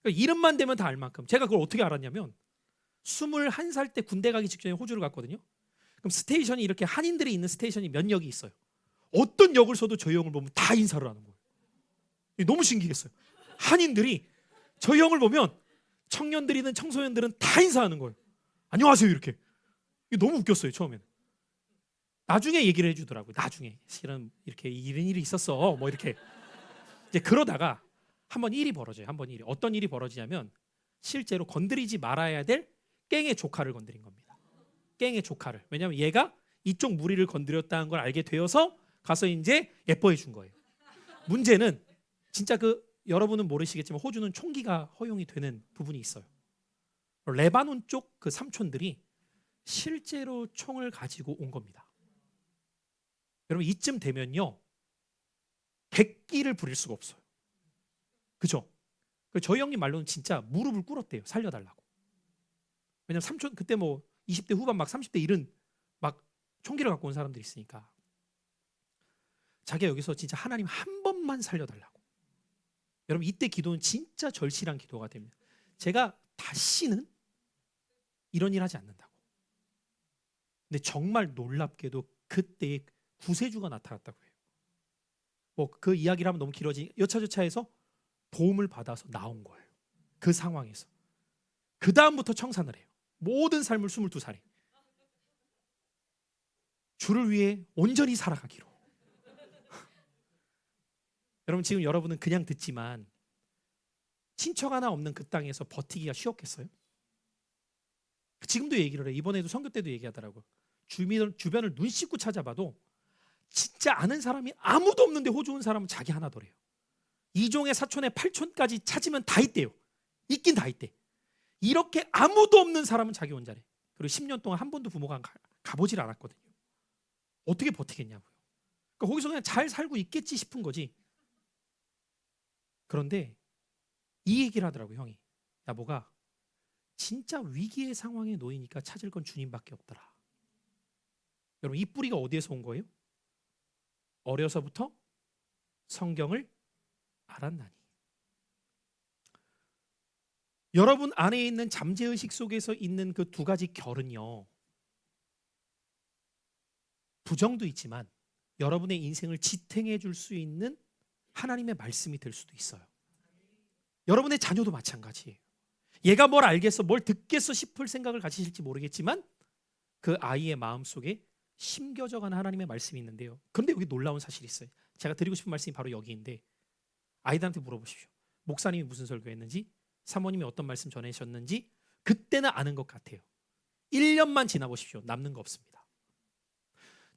그러니까 이름만 되면 다 알 만큼. 제가 그걸 어떻게 알았냐면 21살 때 군대 가기 직전에 호주를 갔거든요. 그럼 스테이션이 이렇게 한인들이 있는 스테이션이 몇 역이 있어요. 어떤 역을 서도 저희 형을 보면 다 인사를 하는 거예요. 너무 신기했어요. 한인들이 저희 형을 보면 청년들이든 청소년들은 다 인사하는 거예요. 안녕하세요 이렇게. 이게 너무 웃겼어요 처음에는. 나중에 얘기를 해주더라고요. 나중에 실은 이렇게 이런 일이 있었어. 뭐 이렇게. 이제 그러다가 한번 일이 벌어져요. 한번 일이 어떤 일이 벌어지냐면 실제로 건드리지 말아야 될 깽의 조카를 건드린 겁니다. 깽의 조카를. 왜냐하면 얘가 이쪽 무리를 건드렸다는 걸 알게 되어서 가서 이제 예뻐해 준 거예요. 문제는 진짜 여러분은 모르시겠지만 호주는 총기가 허용이 되는 부분이 있어요. 레바논 쪽 그 삼촌들이 실제로 총을 가지고 온 겁니다. 여러분 이쯤 되면요 객기를 부릴 수가 없어요. 그죠? 저희 형님 말로는 진짜 무릎을 꿇었대요. 살려달라고. 왜냐면 삼촌 그때 뭐 20대 후반 막 30대 일은 막 총기를 갖고 온 사람들이 있으니까 자기가 여기서 진짜 하나님 한 번만 살려달라고. 여러분 이때 기도는 진짜 절실한 기도가 됩니다. 제가 다시는 이런 일 하지 않는다고. 근데 정말 놀랍게도 그때에 구세주가 나타났다고 해요. 뭐 그 이야기를 하면 너무 길어지니 여차저차해서 도움을 받아서 나온 거예요. 그 상황에서. 그 다음부터 청산을 해요. 모든 삶을 22살에 주를 위해 온전히 살아가기로. 여러분 지금 여러분은 그냥 듣지만 친척 하나 없는 그 땅에서 버티기가 쉬웠겠어요? 지금도 얘기를 해요. 이번에도 선교 때도 얘기하더라고요. 주변을 눈 씻고 찾아봐도 진짜 아는 사람이 아무도 없는데 호주 온 사람은 자기 하나더래요. 이종의 사촌의 팔촌까지 찾으면 다 있대요. 있긴 다 있대. 이렇게 아무도 없는 사람은 자기 혼자래. 그리고 10년 동안 한 번도 부모가 가보질 않았거든요. 어떻게 버티겠냐고요. 그러니까 거기서 그냥 잘 살고 있겠지 싶은 거지. 그런데 이 얘기를 하더라고요. 형이. 야보가 진짜 위기의 상황에 놓이니까 찾을 건 주님밖에 없더라. 여러분 이 뿌리가 어디에서 온 거예요? 어려서부터 성경을 알았나니. 여러분 안에 있는 잠재의식 속에서 있는 그 두 가지 결은요 부정도 있지만 여러분의 인생을 지탱해 줄 수 있는 하나님의 말씀이 될 수도 있어요. 여러분의 자녀도 마찬가지예요. 얘가 뭘 알겠어 뭘 듣겠어 싶을 생각을 가지실지 모르겠지만 그 아이의 마음속에 심겨져가는 하나님의 말씀이 있는데요. 그런데 여기 놀라운 사실이 있어요. 제가 드리고 싶은 말씀이 바로 여기인데 아이들한테 물어보십시오. 목사님이 무슨 설교했는지 사모님이 어떤 말씀 전하셨는지 그때는 아는 것 같아요. 1년만 지나보십시오. 남는 거 없습니다.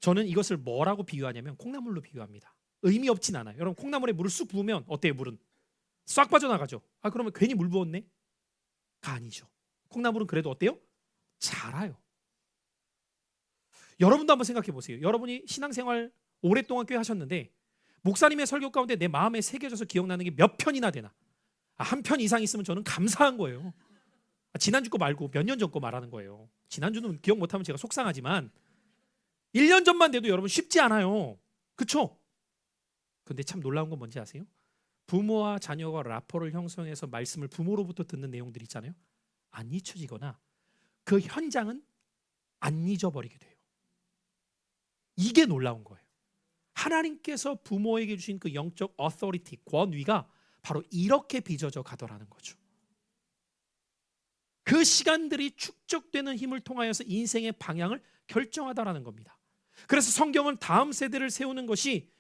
저는 이것을 뭐라고 비유하냐면 콩나물로 비유합니다. 의미 없진 않아요. 여러분 콩나물에 물을 쑥 부으면 어때요? 물은 싹 빠져나가죠. 그러면 괜히 물 부었네? 가 아니죠. 콩나물은 그래도 어때요? 자라요. 여러분도 한번 생각해 보세요. 여러분이 신앙생활 오랫동안 꽤 하셨는데 목사님의 설교 가운데 내 마음에 새겨져서 기억나는 게 몇 편이나 되나? 한 편 이상 있으면 저는 감사한 거예요. 지난주 거 말고 몇 년 전 거 말하는 거예요. 지난주는 기억 못하면 제가 속상하지만 1년 전만 돼도 여러분 쉽지 않아요. 그렇죠? 근데 참 놀라운 건 뭔지 아세요? 부모와 자녀가 라포를 형성해서 말씀을 부모로부터 듣는 내용들 있잖아요. 안 잊혀지거나 그 현장은 안 잊어버리게 돼요. 이게 놀라운 거예요. 하나님께서 부모에게 주신 그 영적 어서리티, 권위가 바로 이렇게 빚어져 가더라는 거죠. 그 시간들이 축적되는 힘을 통하여서 인생의 방향을 결정하다라는 겁니다. 그래서 성경은 다음 세대를 세우는 것이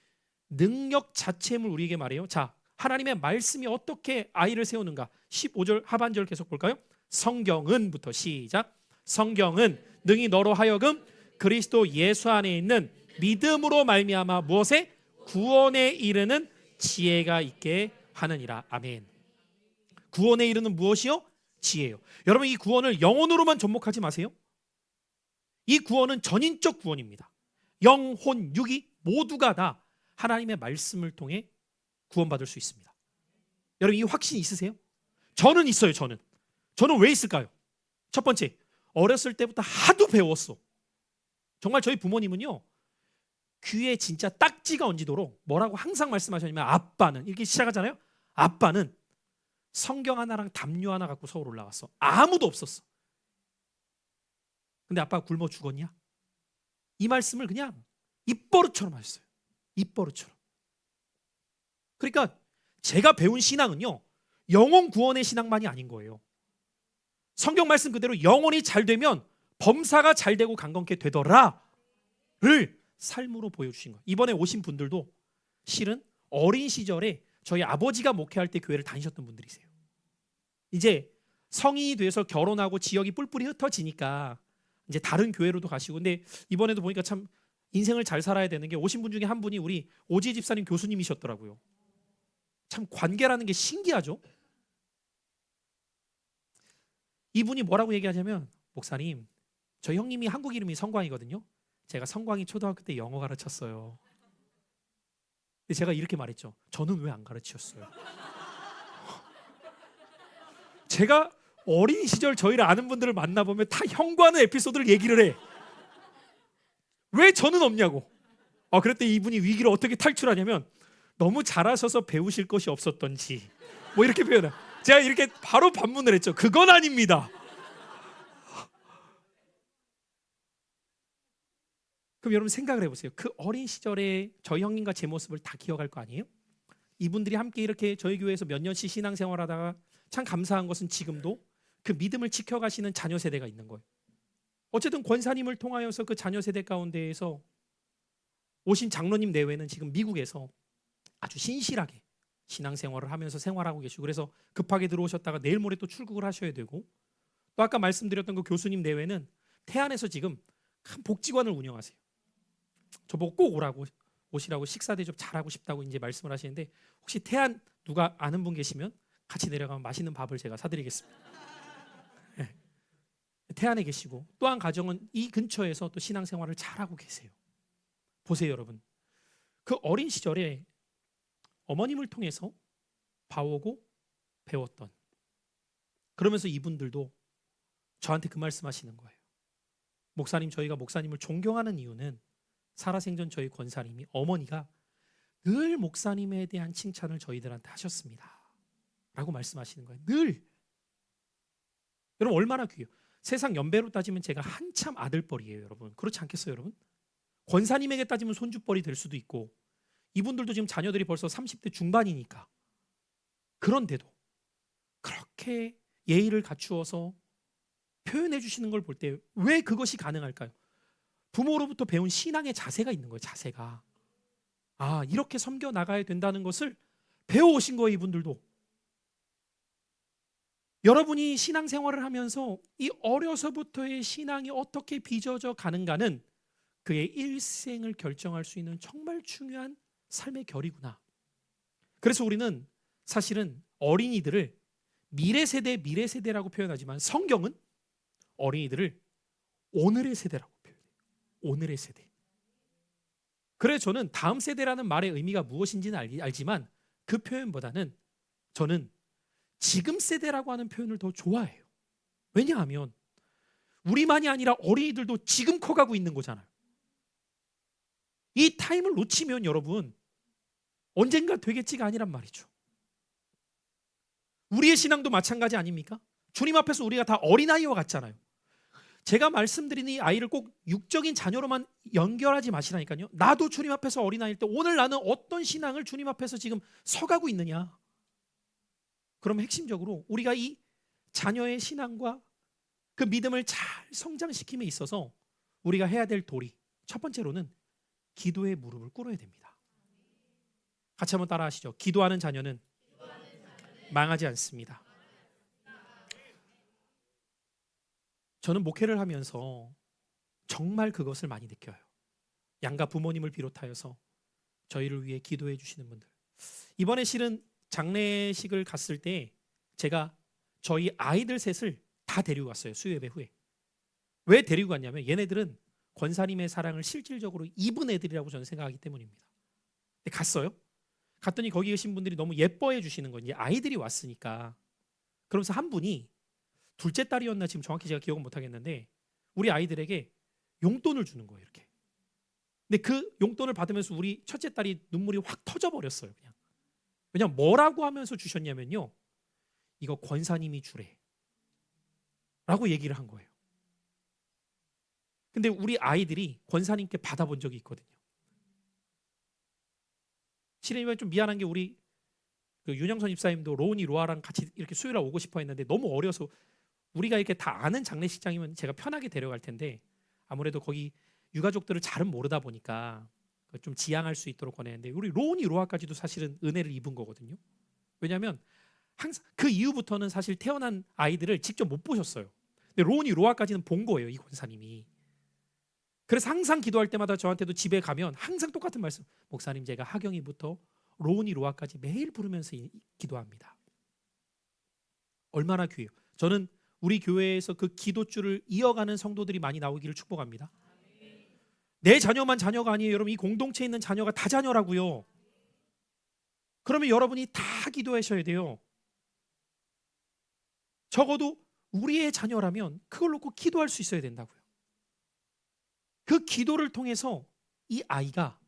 능력 자체임을 우리에게 말해요. 자, 하나님의 말씀이 어떻게 아이를 세우는가? 15절 하반절 계속 볼까요? 성경은부터 시작. 성경은 능히 너로 하여금 그리스도 예수 안에 있는 믿음으로 말미암아 무엇에? 구원에 이르는 지혜가 있게 하느니라. 아멘. 구원에 이르는 무엇이요? 지혜요. 여러분 이 구원을 영혼으로만 접목하지 마세요. 이 구원은 전인적 구원입니다. 영혼, 육이 모두가 다 하나님의 말씀을 통해 구원받을 수 있습니다. 여러분 이 확신 있으세요? 저는 있어요. 저는 왜 있을까요? 첫 번째, 어렸을 때부터 하도 배웠어. 정말 저희 부모님은요 귀에 진짜 딱지가 얹히도록 뭐라고 항상 말씀하셨냐면 아빠는 이렇게 시작하잖아요. 아빠는 성경 하나랑 담요 하나 갖고 서울 올라갔어. 아무도 없었어. 근데 아빠가 굶어 죽었냐? 이 말씀을 그냥 입버릇처럼 하셨어요. 입버릇처럼. 그러니까 제가 배운 신앙은요 영혼 구원의 신앙만이 아닌 거예요. 성경 말씀 그대로 영혼이 잘 되면 범사가 잘 되고 강건케 되더라를 삶으로 보여주신 거예요. 이번에 오신 분들도 실은 어린 시절에 저희 아버지가 목회할 때 교회를 다니셨던 분들이세요. 이제 성인이 돼서 결혼하고 지역이 뿔뿔이 흩어지니까 이제 다른 교회로도 가시고, 근데 이번에도 보니까 참 인생을 잘 살아야 되는 게 오신 분 중에 한 분이 우리 오지 집사님 교수님이셨더라고요. 참 관계라는 게 신기하죠. 이분이 뭐라고 얘기하냐면, 목사님, 저 형님이 한국 이름이 성광이거든요. 제가 성광이 초등학교 때 영어 가르쳤어요. 근데 제가 이렇게 말했죠. 저는 왜 안 가르치셨어요? 제가 어린 시절 저희를 아는 분들을 만나보면 다 형과는 에피소드를 얘기를 해. 왜 저는 없냐고. 그랬더니 이분이 위기를 어떻게 탈출하냐면, 너무 잘하셔서 배우실 것이 없었던지 뭐 이렇게 표현해. 제가 이렇게 바로 반문을 했죠. 그건 아닙니다. 그럼 여러분 생각을 해보세요. 그 어린 시절에 저희 형님과 제 모습을 다 기억할 거 아니에요? 이분들이 함께 이렇게 저희 교회에서 몇 년씩 신앙생활하다가 참 감사한 것은 지금도 그 믿음을 지켜가시는 자녀 세대가 있는 거예요. 어쨌든 권사님을 통하여서 그 자녀 세대 가운데에서 오신 장로님 내외는 지금 미국에서 아주 신실하게 신앙생활을 하면서 생활하고 계시고, 그래서 급하게 들어오셨다가 내일 모레 또 출국을 하셔야 되고, 또 아까 말씀드렸던 그 교수님 내외는 태안에서 지금 큰 복지관을 운영하세요. 저보고 꼭 오시라고 식사 대접 잘하고 싶다고 이제 말씀을 하시는데, 혹시 태안 누가 아는 분 계시면 같이 내려가면 맛있는 밥을 제가 사드리겠습니다. 네. 태안에 계시고, 또 한 가정은 이 근처에서 또 신앙생활을 잘하고 계세요. 보세요 여러분, 그 어린 시절에 어머님을 통해서 봐오고 배웠던, 그러면서 이분들도 저한테 그 말씀하시는 거예요. 목사님, 저희가 목사님을 존경하는 이유는 살아생전 저희 권사님이, 어머니가 늘 목사님에 대한 칭찬을 저희들한테 하셨습니다 라고 말씀하시는 거예요. 늘. 여러분 얼마나 귀해요. 세상 연배로 따지면 제가 한참 아들뻘이에요 여러분. 그렇지 않겠어요 여러분? 권사님에게 따지면 손주뻘이 될 수도 있고, 이분들도 지금 자녀들이 벌써 30대 중반이니까. 그런데도 그렇게 예의를 갖추어서 표현해 주시는 걸 볼 때 왜 그것이 가능할까요? 부모로부터 배운 신앙의 자세가 있는 거예요. 자세가. 이렇게 섬겨 나가야 된다는 것을 배워오신 거예요. 이분들도. 여러분이 신앙생활을 하면서 이 어려서부터의 신앙이 어떻게 빚어져 가는가는 그의 일생을 결정할 수 있는 정말 중요한 삶의 결이구나. 그래서 우리는 사실은 어린이들을 미래세대라고 표현하지만, 성경은 어린이들을 오늘의 세대라고 표현해요. 오늘의 세대. 그래서 저는 다음 세대라는 말의 의미가 무엇인지는 알지만, 그 표현보다는 저는 지금 세대라고 하는 표현을 더 좋아해요. 왜냐하면 우리만이 아니라 어린이들도 지금 커가고 있는 거잖아요. 이 타임을 놓치면 여러분 언젠가 되겠지가 아니란 말이죠. 우리의 신앙도 마찬가지 아닙니까? 주님 앞에서 우리가 다 어린아이와 같잖아요. 제가 말씀드린 이 아이를 꼭 육적인 자녀로만 연결하지 마시라니까요. 나도 주님 앞에서 어린아이일 때 오늘 나는 어떤 신앙을 주님 앞에서 지금 서가고 있느냐. 그러면 핵심적으로 우리가 이 자녀의 신앙과 그 믿음을 잘 성장시킴에 있어서 우리가 해야 될 도리, 첫 번째로는 기도의 무릎을 꿇어야 됩니다. 같이 한번 따라 하시죠. 기도하는 자녀는 망하지 않습니다. 저는 목회를 하면서 정말 그것을 많이 느껴요. 양가 부모님을 비롯하여서 저희를 위해 기도해 주시는 분들. 이번에 실은 장례식을 갔을 때 제가 저희 아이들 셋을 다 데리고 갔어요. 수요예배 후에. 왜 데리고 갔냐면 얘네들은 권사님의 사랑을 실질적으로 입은 애들이라고 저는 생각하기 때문입니다. 근데 갔어요. 갔더니 거기 계신 분들이 너무 예뻐해 주시는 거예요. 아이들이 왔으니까. 그러면서 한 분이 둘째 딸이었나 지금 정확히 제가 기억은 못하겠는데 우리 아이들에게 용돈을 주는 거예요. 이렇게. 근데 그 용돈을 받으면서 우리 첫째 딸이 눈물이 확 터져버렸어요. 그냥. 왜냐면 뭐라고 하면서 주셨냐면요. 이거 권사님이 주래. 라고 얘기를 한 거예요. 근데 우리 아이들이 권사님께 받아본 적이 있거든요. 실은 좀 미안한 게 우리 그 윤영선 집사님도 로운이 로아랑 같이 이렇게 수요일에 오고 싶어 했는데 너무 어려서 우리가 이렇게 다 아는 장례식장이면 제가 편하게 데려갈 텐데 아무래도 거기 유가족들을 잘은 모르다 보니까 좀 지양할 수 있도록 권했는데 우리 로온이 로아까지도 사실은 은혜를 입은 거거든요. 왜냐하면 항상 그 이후부터는 사실 태어난 아이들을 직접 못 보셨어요. 근데 로온이 로아까지는 본 거예요, 이 권사님이. 그래서 항상 기도할 때마다 저한테도 집에 가면 항상 똑같은 말씀. 목사님, 제가 하경이부터 로온이 로아까지 매일 부르면서 기도합니다. 얼마나 귀해요. 저는 우리 교회에서 그 기도줄을 이어가는 성도들이 많이 나오기를 축복합니다. 내 자녀만 자녀가 아니에요. 여러분, 이 공동체에 있는 자녀가 다 자녀라고요. 그러면 여러분이 다 기도하셔야 돼요. 적어도 우리의 자녀라면 그걸 놓고 기도할 수 있어야 된다고요. 그 기도를 통해서 이 아이가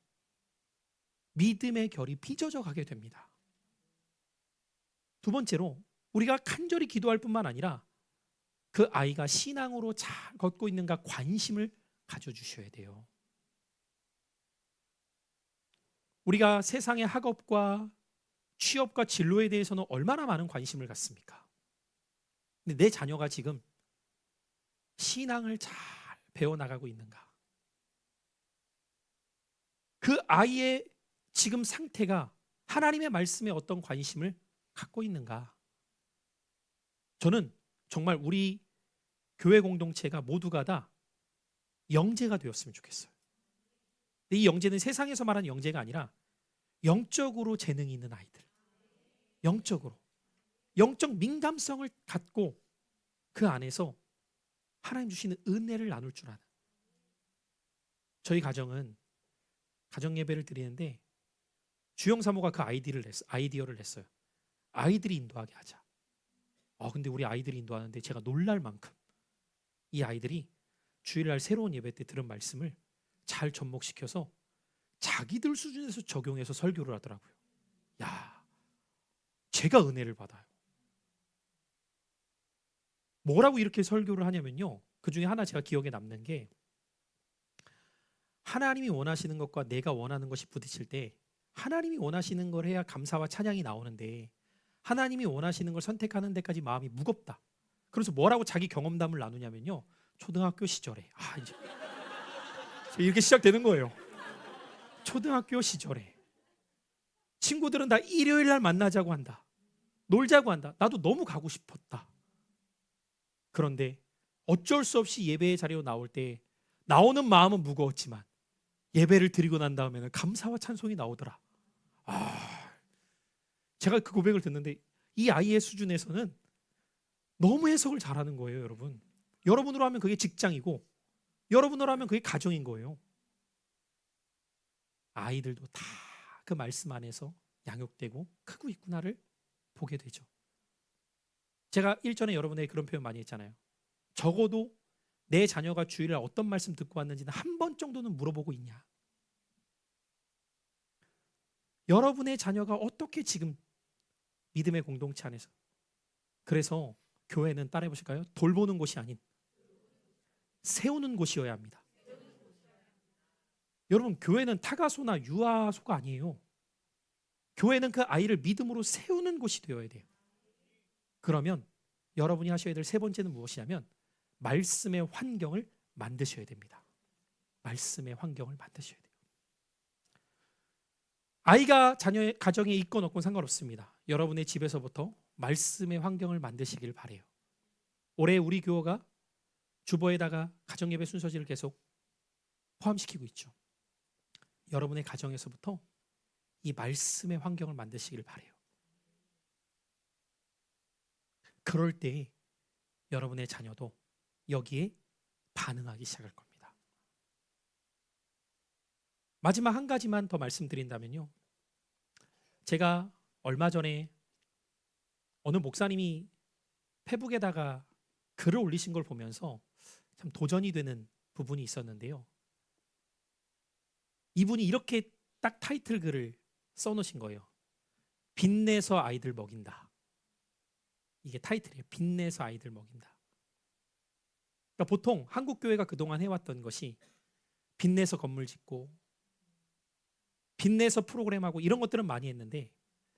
믿음의 결이 빚어져 가게 됩니다. 두 번째로 우리가 간절히 기도할 뿐만 아니라 그 아이가 신앙으로 잘 걷고 있는가 관심을 가져주셔야 돼요. 우리가 세상의 학업과 취업과 진로에 대해서는 얼마나 많은 관심을 갖습니까? 근데 내 자녀가 지금 신앙을 잘 배워나가고 있는가? 그 아이의 지금 상태가 하나님의 말씀에 어떤 관심을 갖고 있는가? 저는 정말 우리 교회 공동체가 모두가 다 영재가 되었으면 좋겠어요. 근데 이 영재는 세상에서 말하는 영재가 아니라 영적으로 재능이 있는 아이들. 영적으로. 영적 민감성을 갖고 그 안에서 하나님 주시는 은혜를 나눌 줄 아는. 저희 가정은 가정 예배를 드리는데 주영 사모가 그 아이디어를 냈어요. 아이들이 인도하게 하자. 근데 우리 아이들이 인도하는데 제가 놀랄 만큼 이 아이들이 주일날 새로운 예배 때 들은 말씀을 잘 접목시켜서 자기들 수준에서 적용해서 설교를 하더라고요. 야, 제가 은혜를 받아요. 뭐라고 이렇게 설교를 하냐면요. 그 중에 하나 제가 기억에 남는 게 하나님이 원하시는 것과 내가 원하는 것이 부딪힐 때 하나님이 원하시는 걸 해야 감사와 찬양이 나오는데 하나님이 원하시는 걸 선택하는 데까지 마음이 무겁다. 그래서 뭐라고 자기 경험담을 나누냐면요. 초등학교 시절에 이제 이렇게 시작되는 거예요. 초등학교 시절에 친구들은 다 일요일 날 만나자고 한다. 놀자고 한다. 나도 너무 가고 싶었다. 그런데 어쩔 수 없이 예배의 자리로 나올 때 나오는 마음은 무거웠지만 예배를 드리고 난 다음에는 감사와 찬송이 나오더라. 제가 그 고백을 듣는데 이 아이의 수준에서는 너무 해석을 잘하는 거예요, 여러분. 여러분으로 하면 그게 직장이고 여러분으로 하면 그게 가정인 거예요. 아이들도 다 그 말씀 안에서 양육되고 크고 있구나를 보게 되죠. 제가 일전에 여러분에게 그런 표현 많이 했잖아요. 적어도 내 자녀가 주일날 어떤 말씀 듣고 왔는지는 한 번 정도는 물어보고 있냐. 여러분의 자녀가 어떻게 지금 믿음의 공동체 안에서. 그래서 교회는 따라해 보실까요? 돌보는 곳이 아닌 세우는 곳이어야 합니다. 여러분, 교회는 타가소나 유아소가 아니에요. 교회는 그 아이를 믿음으로 세우는 곳이 되어야 돼요. 그러면 여러분이 하셔야 될 세 번째는 무엇이냐면 말씀의 환경을 만드셔야 됩니다. 말씀의 환경을 만드셔야 돼요. 아이가 자녀의 가정에 있건 없건 상관없습니다. 여러분의 집에서부터 말씀의 환경을 만드시길 바래요. 올해 우리 교회가 주보에다가 가정예배 순서지를 계속 포함시키고 있죠. 여러분의 가정에서부터 이 말씀의 환경을 만드시길 바래요. 그럴 때 여러분의 자녀도 여기에 반응하기 시작할 겁니다. 마지막 한 가지만 더 말씀드린다면요. 제가 얼마 전에 어느 목사님이 페북에다가 글을 올리신 걸 보면서 참 도전이 되는 부분이 있었는데요. 이분이 이렇게 딱 타이틀 글을 써놓으신 거예요. 빚내서 아이들 먹인다. 이게 타이틀이에요. 빚내서 아이들 먹인다. 그러니까 보통 한국 교회가 그동안 해왔던 것이 빚내서 건물 짓고 빚내서 프로그램하고 이런 것들은 많이 했는데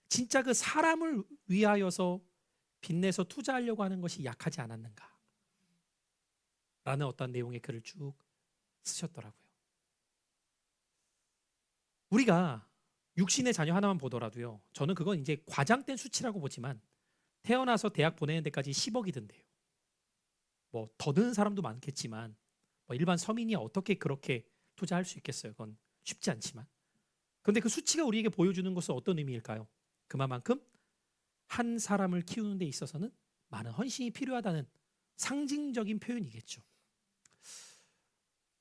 진짜 그 사람을 위하여서 빚내서 투자하려고 하는 것이 약하지 않았는가 라는 어떤 내용의 글을 쭉 쓰셨더라고요. 우리가 육신의 자녀 하나만 보더라도요. 저는 그건 이제 과장된 수치라고 보지만 태어나서 대학 보내는 데까지 10억이 든대요. 뭐 더 드는 사람도 많겠지만 뭐 일반 서민이 어떻게 그렇게 투자할 수 있겠어요? 그건 쉽지 않지만. 그런데 그 수치가 우리에게 보여주는 것은 어떤 의미일까요? 그만큼 한 사람을 키우는 데 있어서는 많은 헌신이 필요하다는 상징적인 표현이겠죠.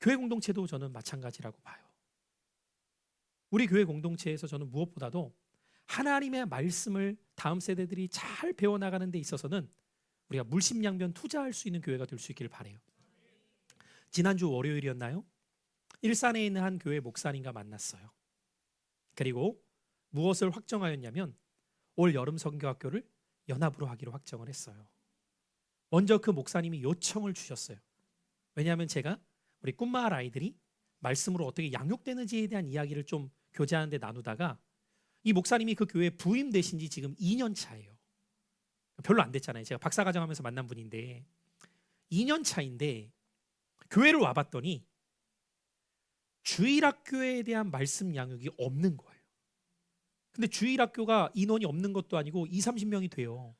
교회 공동체도 저는 마찬가지라고 봐요. 우리 교회 공동체에서 저는 무엇보다도 하나님의 말씀을 다음 세대들이 잘 배워나가는 데 있어서는 우리가 물심양면 투자할 수 있는 교회가 될 수 있기를 바라요. 지난주 월요일이었나요? 일산에 있는 한 교회 목사님과 만났어요. 그리고 무엇을 확정하였냐면 올 여름 선교학교를 연합으로 하기로 확정을 했어요. 먼저 그 목사님이 요청을 주셨어요. 왜냐하면 제가 우리 꿈마을 아이들이 말씀으로 어떻게 양육되는지에 대한 이야기를 좀 교제하는데 나누다가 이 목사님이 그 교회에 부임되신 지 지금 2년 차예요. 별로 안 됐잖아요. 제가 박사과정하면서 만난 분인데 2년 차인데 교회를 와봤더니 주일학교에 대한 말씀 양육이 없는 거예요. 근데 주일학교가 인원이 없는 것도 아니고 2, 30명이 돼요.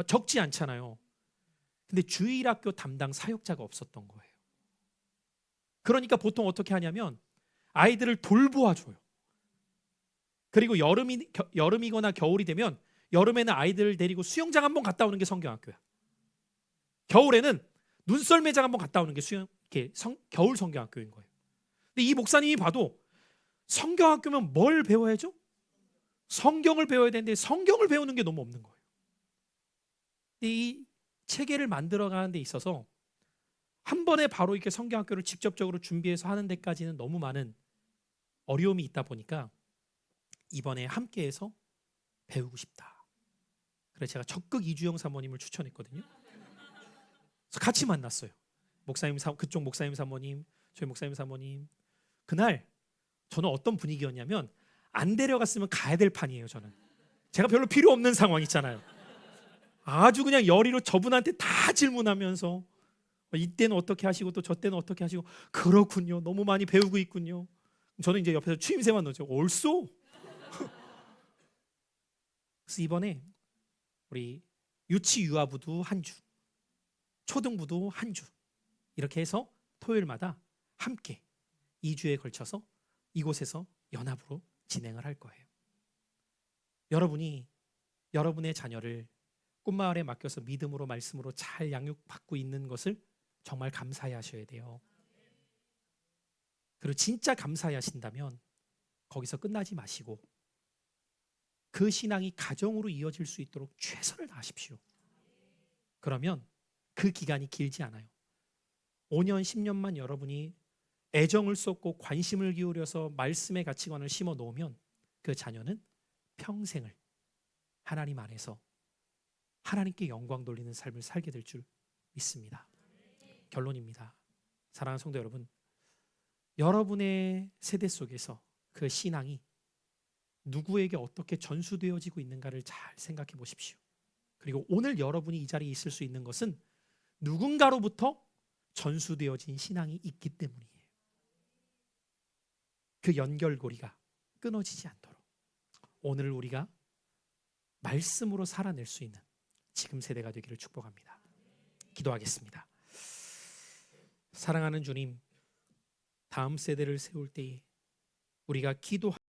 적지 않잖아요. 근데 주일학교 담당 사역자가 없었던 거예요. 그러니까 보통 어떻게 하냐면 아이들을 돌보아줘요. 그리고 여름이거나 겨울이 되면 여름에는 아이들을 데리고 수영장 한번 갔다 오는 게 성경학교야. 겨울에는 눈썰매장 한번 갔다 오는 게 겨울 성경학교인 거예요. 근데 이 목사님이 봐도 성경학교면 뭘 배워야죠? 성경을 배워야 되는데 성경을 배우는 게 너무 없는 거예요. 이 체계를 만들어가는 데 있어서 한 번에 바로 이렇게 성경학교를 직접적으로 준비해서 하는 데까지는 너무 많은 어려움이 있다 보니까 이번에 함께해서 배우고 싶다. 그래서 제가 적극 이주영 사모님을 추천했거든요. 그래서 같이 만났어요. 그쪽 목사님 사모님, 저희 목사님 사모님. 그날 저는 어떤 분위기였냐면 안 데려갔으면 가야 될 판이에요. 저는 제가 별로 필요 없는 상황 있잖아요. 아주 그냥 열의로 저분한테 다 질문하면서 이때는 어떻게 하시고 또 저 때는 어떻게 하시고 그렇군요. 너무 많이 배우고 있군요. 저는 이제 옆에서 추임새만 넣죠. 옳소. 그래서 이번에 우리 유치 유아부도 한 주, 초등부도 한 주 이렇게 해서 토요일마다 함께 2주에 걸쳐서 이곳에서 연합으로 진행을 할 거예요. 여러분이 여러분의 자녀를 꿈마을에 맡겨서 믿음으로 말씀으로 잘 양육받고 있는 것을 정말 감사해 하셔야 돼요. 그리고 진짜 감사해 하신다면 거기서 끝나지 마시고 그 신앙이 가정으로 이어질 수 있도록 최선을 다하십시오. 그러면 그 기간이 길지 않아요. 5년, 10년만 여러분이 애정을 쏟고 관심을 기울여서 말씀의 가치관을 심어 놓으면 그 자녀는 평생을 하나님 안에서 하나님께 영광 돌리는 삶을 살게 될 줄 믿습니다. 결론입니다. 사랑하는 성도 여러분, 여러분의 세대 속에서 그 신앙이 누구에게 어떻게 전수되어지고 있는가를 잘 생각해 보십시오. 그리고 오늘 여러분이 이 자리에 있을 수 있는 것은 누군가로부터 전수되어진 신앙이 있기 때문이에요. 그 연결고리가 끊어지지 않도록 오늘 우리가 말씀으로 살아낼 수 있는 지금 세대가 되기를 축복합니다. 기도하겠습니다. 사랑하는 주님, 다음 세대를 세울 때에 우리가 기도